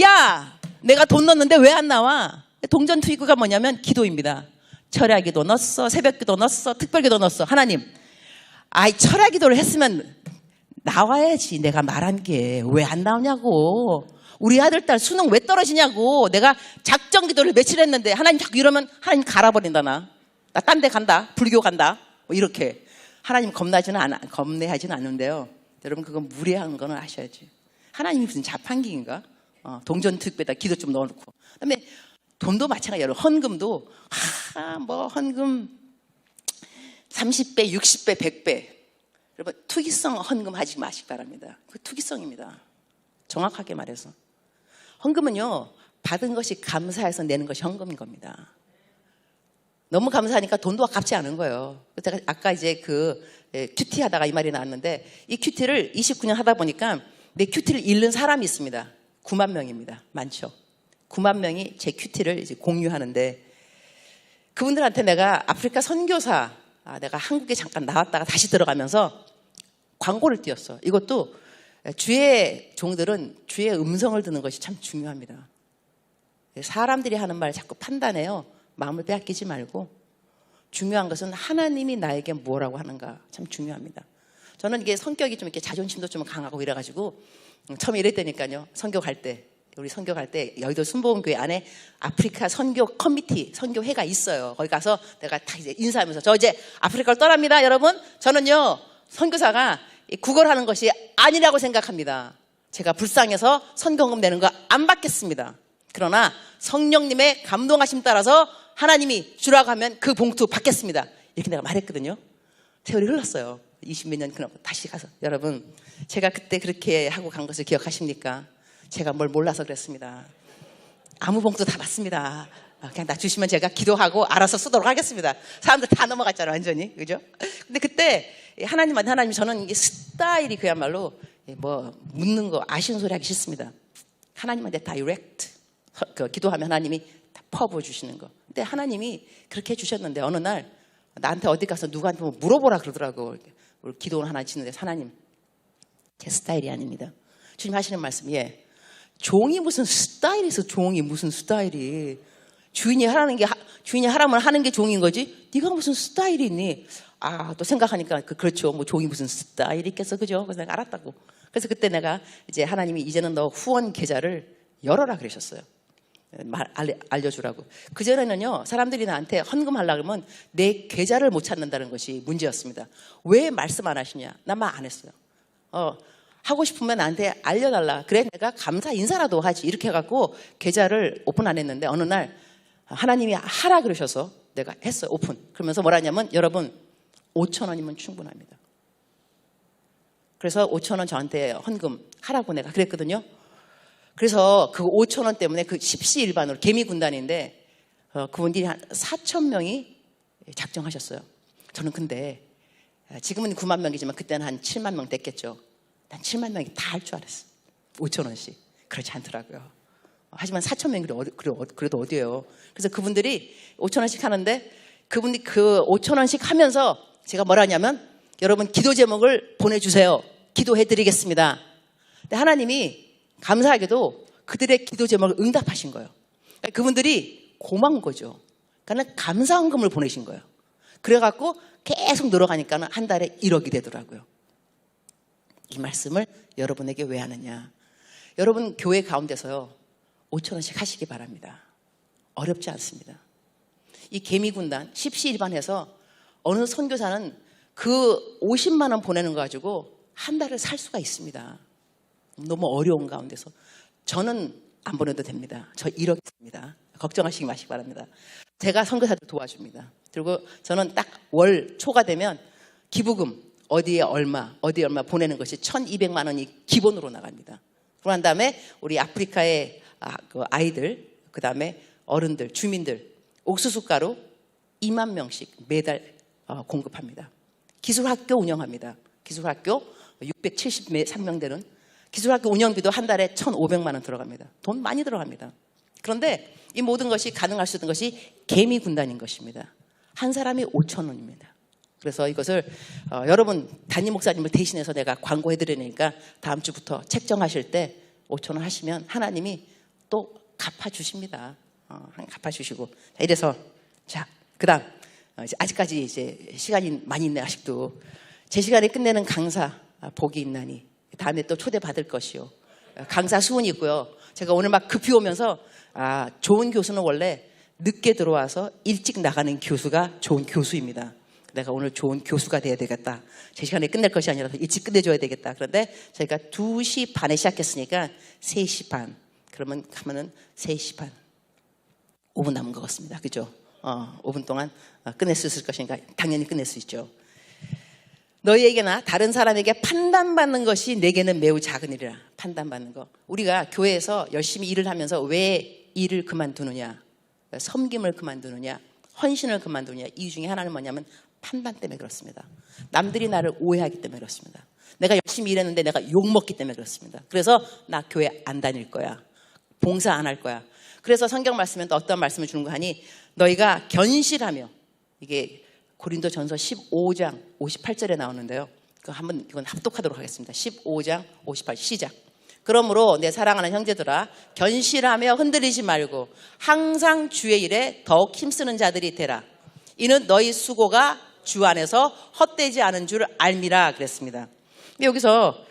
야, 내가 돈 넣었는데 왜 안 나와? 동전 투입구가 뭐냐면 기도입니다. 철야기도 넣었어, 새벽기도 넣었어, 특별기도 넣었어. 하나님, 철야기도를 했으면 나와야지. 내가 말한 게 왜 안 나오냐고. 우리 아들 딸 수능 왜 떨어지냐고. 내가 작정기도를 며칠 했는데 하나님 자꾸 이러면 하나님 갈아버린다. 나 딴 데 간다. 불교 간다. 이렇게 하나님 겁내하지는 않는데요. 여러분 그건 무례한 거는 아셔야지. 하나님이 무슨 자판기인가? 동전 특배에다 기도 좀 넣어놓고. 그다음에 돈도 마찬가지예요. 여러분 헌금도 헌금 30배, 60배, 100배. 여러분 투기성 헌금 하지 마시기 바랍니다. 그 투기성입니다. 정확하게 말해서 헌금은요 받은 것이 감사해서 내는 것이 헌금인 겁니다. 너무 감사하니까 돈도 아깝지 않은 거예요. 제가 아까 이제 큐티 하다가 이 말이 나왔는데 이 큐티를 29년 하다 보니까 내 큐티를 읽는 사람이 있습니다. 9만 명입니다. 많죠. 9만 명이 제 큐티를 이제 공유하는데 그분들한테 내가 아프리카 선교사 내가 한국에 잠깐 나왔다가 다시 들어가면서 광고를 띄웠어. 이것도 주의 종들은 주의 음성을 듣는 것이 참 중요합니다. 사람들이 하는 말 자꾸 판단해요. 마음을 빼앗기지 말고 중요한 것은 하나님이 나에게 뭐라고 하는가 참 중요합니다. 저는 이게 성격이 좀 이렇게 자존심도 좀 강하고 이래가지고 처음에 이랬다니까요. 선교 갈 때, 우리 선교 갈 때 여의도 순복음교회 안에 아프리카 선교 커미티, 선교회가 있어요. 거기 가서 내가 다 이제 인사하면서 저 이제 아프리카를 떠납니다, 여러분. 저는요 선교사가 구걸하는 것이 아니라고 생각합니다. 제가 불쌍해서 선교금 내는 거 안 받겠습니다. 그러나 성령님의 감동하심 따라서 하나님이 주라고 하면 그 봉투 받겠습니다. 이렇게 내가 말했거든요. 세월이 흘렀어요. 20몇 년 그럼 다시 가서 여러분 제가 그때 그렇게 하고 간 것을 기억하십니까? 제가 뭘 몰라서 그랬습니다. 아무 봉투 다 받습니다. 그냥 나 주시면 제가 기도하고 알아서 쓰도록 하겠습니다. 사람들 다 넘어갔잖아요, 완전히. 그죠? 근데 그때 하나님 저는 이게 스타일이 그야말로 뭐 묻는 거 아쉬운 소리 하기 싫습니다. 하나님한테 다이렉트 기도하면 하나님이 다 퍼부어 주시는 거. 근데 하나님이 그렇게 해주셨는데 어느 날 나한테 어디 가서 누구한테 뭐 물어보라 그러더라고. 우리 기도원 하나 짓는데 하나님 제 스타일이 아닙니다. 주님 하시는 말씀 종이 무슨 스타일이 있어. 종이 무슨 스타일이. 주인이 하라면 하는 게 종인 거지. 네가 무슨 스타일이 있니? 또 생각하니까 그렇죠. 뭐 종이 무슨 스타일이 있겠어, 그죠? 그래서 내가 알았다고. 그래서 그때 내가 이제 하나님이 이제는 너 후원 계좌를 열어라 그러셨어요. 알려주라고. 그전에는요 사람들이 나한테 헌금하려고 그러면 내 계좌를 못 찾는다는 것이 문제였습니다. 왜 말씀 안 하시냐? 난 말 안 했어요. 하고 싶으면 나한테 알려달라. 그래 내가 감사 인사라도 하지. 이렇게 해갖고 계좌를 오픈 안 했는데 어느 날 하나님이 하라 그러셔서 내가 했어요. 오픈. 그러면서 뭐라냐면 여러분 5,000원이면 충분합니다. 그래서 5,000원 저한테 헌금 하라고 내가 그랬거든요. 그래서 그 5,000원 때문에 그 십시일반으로 개미군단인데 그분들이 한 4,000명이 작정하셨어요. 저는 근데 지금은 9만 명이지만 그때는 한 7만 명 됐겠죠. 난 7만 명이 다 할 줄 알았어. 5,000원씩. 그렇지 않더라고요. 하지만 4,000명이 그래도 어디예요. 그래서 그분들이 5,000원씩 하는데 그분들이 그 5,000원씩 하면서 제가 뭐라냐면 여러분 기도 제목을 보내주세요. 기도해드리겠습니다. 근데 하나님이 감사하게도 그들의 기도 제목을 응답하신 거예요. 그러니까 그분들이 고마운 거죠. 그러니까 감사헌금을 보내신 거예요. 그래갖고 계속 늘어가니까 한 달에 1억이 되더라고요. 이 말씀을 여러분에게 왜 하느냐. 여러분 교회 가운데서요 5,000원씩 하시기 바랍니다. 어렵지 않습니다. 이 개미군단 십시일반해서 어느 선교사는 그 50만 원 보내는 거 가지고 한 달을 살 수가 있습니다. 너무 어려운 가운데서. 저는 안 보내도 됩니다. 저 1억 있습니다. 걱정하시기 마시기 바랍니다. 제가 선교사들 도와줍니다. 그리고 저는 딱 월 초가 되면 기부금 어디에 얼마 보내는 것이 1,200만 원이 기본으로 나갑니다. 그러고 난 다음에 우리 아프리카의 그 아이들, 그 다음에 어른들, 주민들 옥수수 가루 2만 명씩 매달 공급합니다. 기술학교 운영합니다. 기술학교 673명 되는 기술학교 운영비도 한 달에 1,500만 원 들어갑니다. 돈 많이 들어갑니다. 그런데 이 모든 것이 가능할 수 있는 것이 개미군단인 것입니다. 한 사람이 5,000원입니다. 그래서 이것을 여러분 담임 목사님을 대신해서 내가 광고해드리니까 다음 주부터 책정하실 때 5,000원 하시면 하나님이 또 갚아주십니다. 갚아주시고 이래서 그 다음 아직까지 이제 시간이 많이 있네. 아직도 제 시간에 끝내는 강사 복이 있나니 다음에 또 초대받을 것이요. 강사 수훈이 있고요. 제가 오늘 막 급히 오면서 좋은 교수는 원래 늦게 들어와서 일찍 나가는 교수가 좋은 교수입니다. 내가 오늘 좋은 교수가 돼야 되겠다. 제 시간에 끝낼 것이 아니라 일찍 끝내줘야 되겠다. 그런데 저희가 2시 반에 시작했으니까 3시 반. 그러면 가면은 3시 반. 5분 남은 것 같습니다. 그죠? 5분 동안 끝낼 수 있을 것이니까 당연히 끝낼 수 있죠. 너희에게나 다른 사람에게 판단받는 것이 내게는 매우 작은 일이라. 판단받는 거. 우리가 교회에서 열심히 일을 하면서 왜 일을 그만두느냐, 섬김을 그만두느냐, 헌신을 그만두느냐. 이유 중에 하나는 뭐냐면 판단 때문에 그렇습니다. 남들이 나를 오해하기 때문에 그렇습니다. 내가 열심히 일했는데 내가 욕먹기 때문에 그렇습니다. 그래서 나 교회 안 다닐 거야. 봉사 안 할 거야. 그래서 성경 말씀에 또 어떤 말씀을 주는 거 하니 너희가 견실하며, 이게 고린도전서 15장 58절에 나오는데요. 한번 이건 합독하도록 하겠습니다. 15장 58 시작. 그러므로 내 사랑하는 형제들아 견실하며 흔들리지 말고 항상 주의 일에 더욱 힘쓰는 자들이 되라. 이는 너희 수고가 주 안에서 헛되지 않은 줄 알미라 그랬습니다. 근데 여기서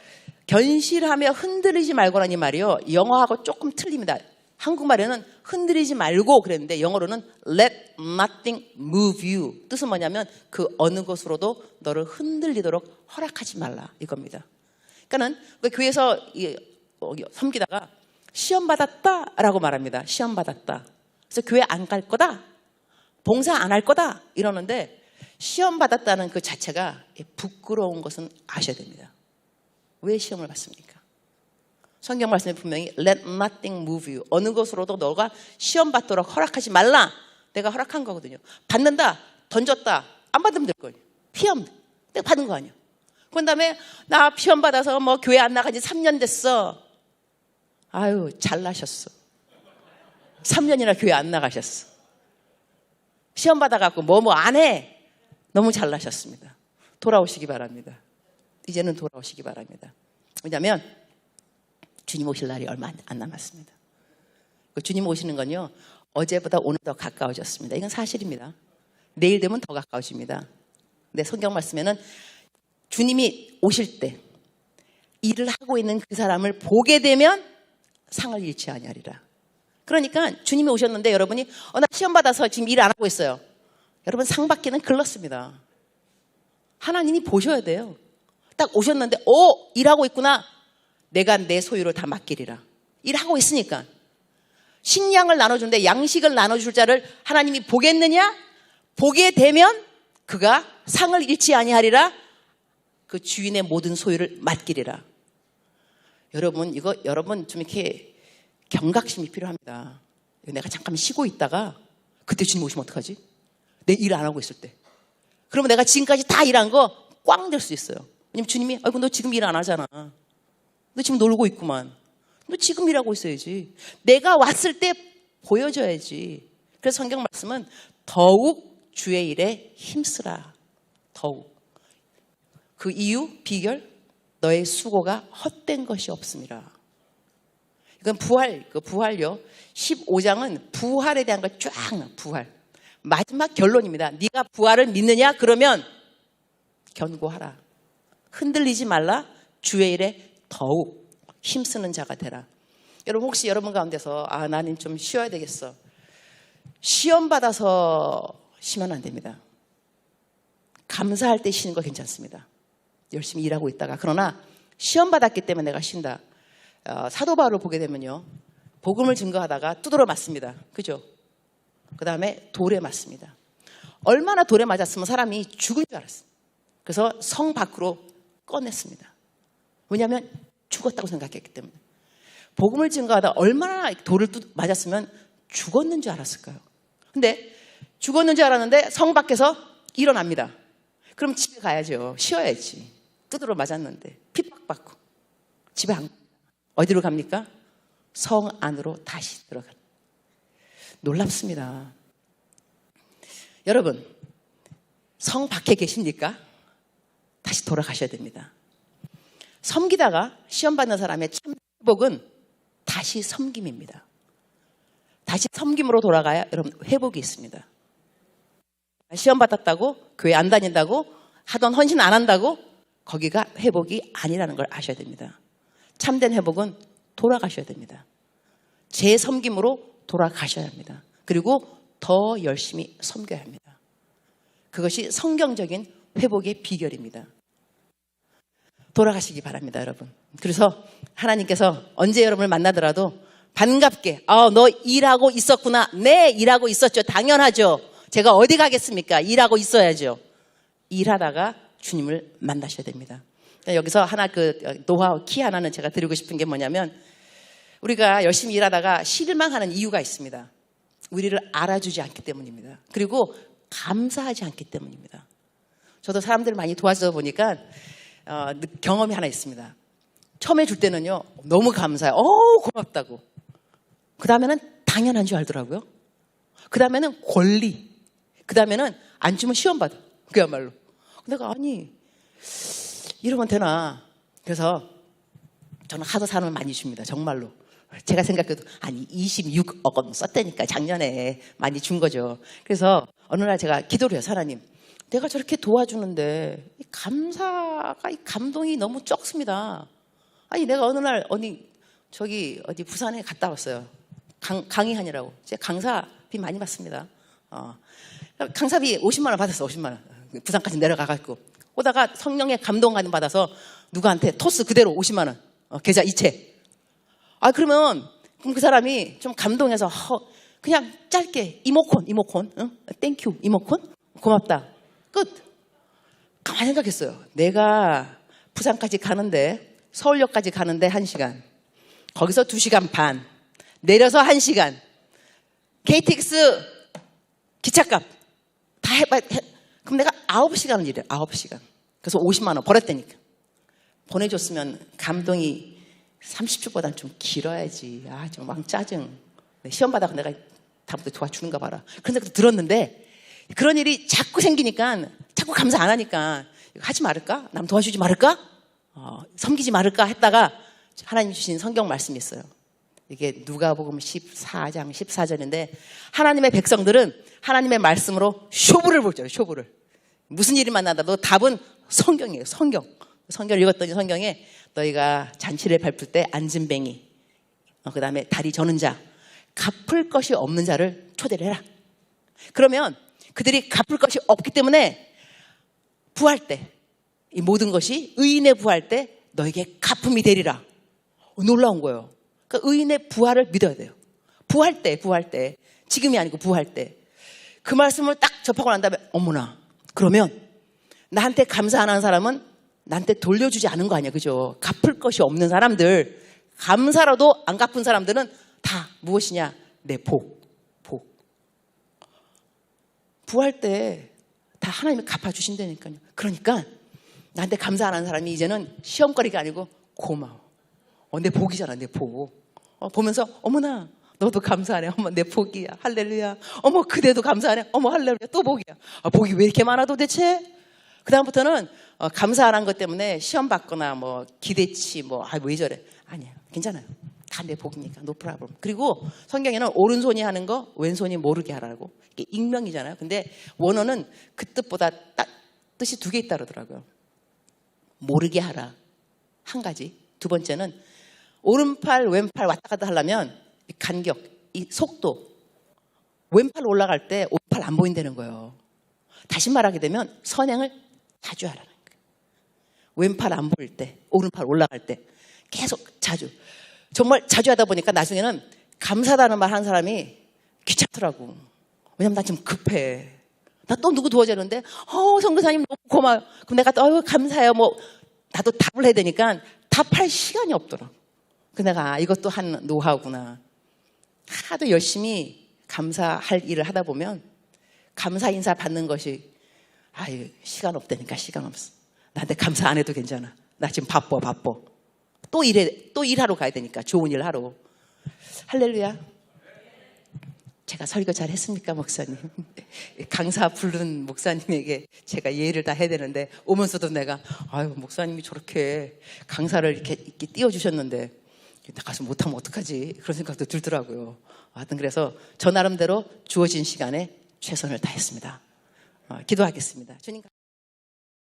견실하며 흔들리지 말고라는 이 말이요, 영어하고 조금 틀립니다. 한국말에는 흔들리지 말고 그랬는데 영어로는 let nothing move you. 뜻은 뭐냐면 그 어느 것으로도 너를 흔들리도록 허락하지 말라 이겁니다. 그러니까는 교회에서 섬기다가 시험 받았다라고 말합니다. 시험 받았다. 그래서 교회 안 갈 거다, 봉사 안 할 거다 이러는데 시험 받았다는 그 자체가 부끄러운 것은 아셔야 됩니다. 왜 시험을 받습니까? 성경 말씀에 분명히 let nothing move you. 어느 것으로도 너가 시험 받도록 허락하지 말라. 내가 허락한 거거든요. 받는다, 던졌다, 안 받으면 될 거예요. 피하면 내가 받은 거 아니야. 그런 다음에 나 시험 받아서 뭐 교회 안 나간 지 3년 됐어. 아유, 잘나셨어. 3년이나 교회 안 나가셨어. 시험 받아갖고 뭐 안 해. 너무 잘나셨습니다. 돌아오시기 바랍니다. 이제는 돌아오시기 바랍니다. 왜냐하면 주님 오실 날이 얼마 안 남았습니다. 주님 오시는 건요, 어제보다 오늘 더 가까워졌습니다. 이건 사실입니다. 내일 되면 더 가까워집니다. 근데 성경 말씀에는 주님이 오실 때 일을 하고 있는 그 사람을 보게 되면 상을 잃지 아니하리라. 그러니까 주님이 오셨는데 여러분이 나 시험 받아서 지금 일 안 하고 있어요. 여러분 상 받기는 글렀습니다. 하나님이 보셔야 돼요. 딱 오셨는데 일하고 있구나. 내가 내 소유를 다 맡기리라. 일하고 있으니까. 식량을 나눠주는데 양식을 나눠줄 자를 하나님이 보겠느냐? 보게 되면 그가 상을 잃지 아니하리라. 그 주인의 모든 소유를 맡기리라. 여러분 좀 이렇게 경각심이 필요합니다. 내가 잠깐 쉬고 있다가 그때 주님 오시면 어떡하지? 내 일 안 하고 있을 때. 그러면 내가 지금까지 다 일한 거 꽝 될 수 있어요. 왜냐면 주님이 아이고 너 지금 일 안 하잖아. 너 지금 놀고 있구만. 너 지금 일하고 있어야지. 내가 왔을 때 보여줘야지. 그래서 성경 말씀은 더욱 주의 일에 힘쓰라. 더욱. 그 이유, 비결, 너의 수고가 헛된 것이 없습니다. 이건 부활요. 15장은 부활에 대한 걸 쫙 부활. 마지막 결론입니다. 네가 부활을 믿느냐? 그러면 견고하라. 흔들리지 말라. 주의 일에 더욱 힘쓰는 자가 되라. 여러분 혹시 여러분 가운데서 나는 좀 쉬어야 되겠어. 시험 받아서 쉬면 안 됩니다. 감사할 때 쉬는 거 괜찮습니다. 열심히 일하고 있다가. 그러나 시험 받았기 때문에 내가 쉰다. 사도 바울을 보게 되면요, 복음을 증거하다가 두드러 맞습니다. 그죠? 그 다음에 돌에 맞습니다. 얼마나 돌에 맞았으면 사람이 죽을 줄 알았어요. 그래서 성 밖으로 꺼냈습니다. 왜냐하면 죽었다고 생각했기 때문에. 복음을 증거하다 얼마나 돌을 맞았으면 죽었는 줄 알았을까요? 근데 죽었는 줄 알았는데 성 밖에서 일어납니다. 그럼 집에 가야죠. 쉬어야지. 두드러 맞았는데 핍박받고 집에 안 갑니다. 어디로 갑니까? 성 안으로 다시 들어가는. 놀랍습니다. 여러분, 성 밖에 계십니까? 다시 돌아가셔야 됩니다. 섬기다가 시험 받는 사람의 참 회복은 다시 섬김입니다. 다시 섬김으로 돌아가야 여러분 회복이 있습니다. 시험 받았다고 교회 안 다닌다고 하던 헌신 안 한다고 거기가 회복이 아니라는 걸 아셔야 됩니다. 참된 회복은 돌아가셔야 됩니다. 제 섬김으로 돌아가셔야 합니다. 그리고 더 열심히 섬겨야 합니다. 그것이 성경적인 회복의 비결입니다. 돌아가시기 바랍니다, 여러분. 그래서 하나님께서 언제 여러분을 만나더라도 반갑게 너 일하고 있었구나. 네, 일하고 있었죠. 당연하죠. 제가 어디 가겠습니까? 일하고 있어야죠. 일하다가 주님을 만나셔야 됩니다. 여기서 하나 노하우 키 하나는 제가 드리고 싶은 게 뭐냐면, 우리가 열심히 일하다가 실망하는 이유가 있습니다. 우리를 알아주지 않기 때문입니다. 그리고 감사하지 않기 때문입니다. 저도 사람들을 많이 도와주다 보니까 경험이 하나 있습니다. 처음에 줄 때는요, 너무 감사해요. 고맙다고. 그 다음에는 당연한 줄 알더라고요. 그 다음에는 권리. 그 다음에는 안 주면 시험 받아. 그야말로. 내가 이러면 되나? 그래서 저는 하도 사람을 많이 줍니다. 정말로. 제가 생각해도 아니 26억 원 썼다니까 작년에 많이 준 거죠. 그래서 어느 날 제가 기도를 해요. 하나님, 내가 저렇게 도와주는데 이 감사가 이 감동이 너무 적습니다. 아니 내가 어느 날 어디 부산에 갔다 왔어요. 강의하느라고. 제가 강사비 많이 받습니다. 강사비 50만 원 받았어. 50만 원. 부산까지 내려가가지고 오다가 성령의 감동 받아서 누구한테 토스 그대로 50만 원 계좌 이체. 그러면 그 사람이 좀 감동해서 그냥 짧게 이모콘 응? 땡큐 이모콘 고맙다 끝. 가만히 생각했어요. 내가 부산까지 가는데 서울역까지 가는데 1시간, 거기서 2시간 반, 내려서 1시간, KTX 기차값 다 해봐. 그럼 내가 9시간을 일해요. 9시간. 그래서 50만 원 벌었다니까. 보내줬으면 감동이 30초보다는 좀 길어야지. 좀 막 짜증. 시험 받아서 내가 다음부터 도와주는가 봐라. 그런 생각도 들었는데 그런 일이 자꾸 생기니까 자꾸 감사 안 하니까 하지 말을까? 남 도와주지 말을까? 섬기지 말을까? 했다가 하나님 주신 성경 말씀이 있어요. 이게 누가복음 14장 14절인데 하나님의 백성들은 하나님의 말씀으로 쇼부를 보죠. 쇼부를. 무슨 일이 만나도 답은 성경이에요. 성경을 읽었더니 성경에 너희가 잔치를 밟을 때 앉은뱅이, 그 다음에 다리 저는 자, 갚을 것이 없는 자를 초대를 해라. 그러면 그들이 갚을 것이 없기 때문에 부할 때, 이 모든 것이 의인의 부할 때 너에게 갚음이 되리라. 놀라운 거예요. 그러니까 의인의 부활을 믿어야 돼요. 부할 때. 지금이 아니고 부할 때. 그 말씀을 딱 접하고 난 다음에 어머나. 그러면 나한테 감사 안 하는 사람은 나한테 돌려주지 않은 거 아니야. 그죠? 갚을 것이 없는 사람들, 감사라도 안 갚은 사람들은 다 무엇이냐? 내 복. 부할 때 다 하나님이 갚아주신다니까요. 그러니까 나한테 감사 안 하는 사람이 이제는 시험거리가 아니고 고마워. 내 복이잖아, 내 복. 보면서 어머나 너도 감사하네. 어머 내 복이야. 할렐루야. 어머 그대도 감사하네. 어머 할렐루야. 또 복이야. 복이 왜 이렇게 많아 도대체? 그 다음부터는 감사 안 한 것 때문에 시험 받거나 기대치 왜 저래? 아니에요. 괜찮아요. 다 내 복이니까. No problem. 그리고 성경에는 오른손이 하는 거 왼손이 모르게 하라고. 이게 익명이잖아요. 근데 원어는 그 뜻보다 뜻이 2개 있다 그러더라고요. 모르게 하라. 한 가지. 두 번째는 오른팔 왼팔 왔다 갔다 하려면 이 간격, 이 속도. 왼팔 올라갈 때 오른팔 안 보인다는 거예요. 다시 말하게 되면 선행을 자주 하라는 거예요. 왼팔 안 보일 때, 오른팔 올라갈 때 계속 자주. 정말 자주 하다 보니까 나중에는 감사하다는 말 하는 사람이 귀찮더라고. 왜냐면 나 지금 급해. 나 또 누구 도와주는데 선교사님 너무 고마워요. 그럼 내가 또 감사해요. 나도 답을 해야 되니까 답할 시간이 없더라고. 그래서 내가 이것도 한 노하우구나. 하도 열심히 감사할 일을 하다 보면 감사 인사 받는 것이 시간 없다니까. 시간 없어. 나한테 감사 안 해도 괜찮아. 나 지금 바빠. 또 일하러 가야 되니까. 좋은 일 하러. 할렐루야. 제가 설교 잘 했습니까, 목사님? 강사 부른 목사님에게 제가 예의를 다 해야 되는데 오면서도 내가 목사님이 저렇게 강사를 이렇게 띄워주셨는데 나 가서 못하면 어떡하지? 그런 생각도 들더라고요. 하여튼 그래서 저 나름대로 주어진 시간에 최선을 다했습니다. 기도하겠습니다. 주님.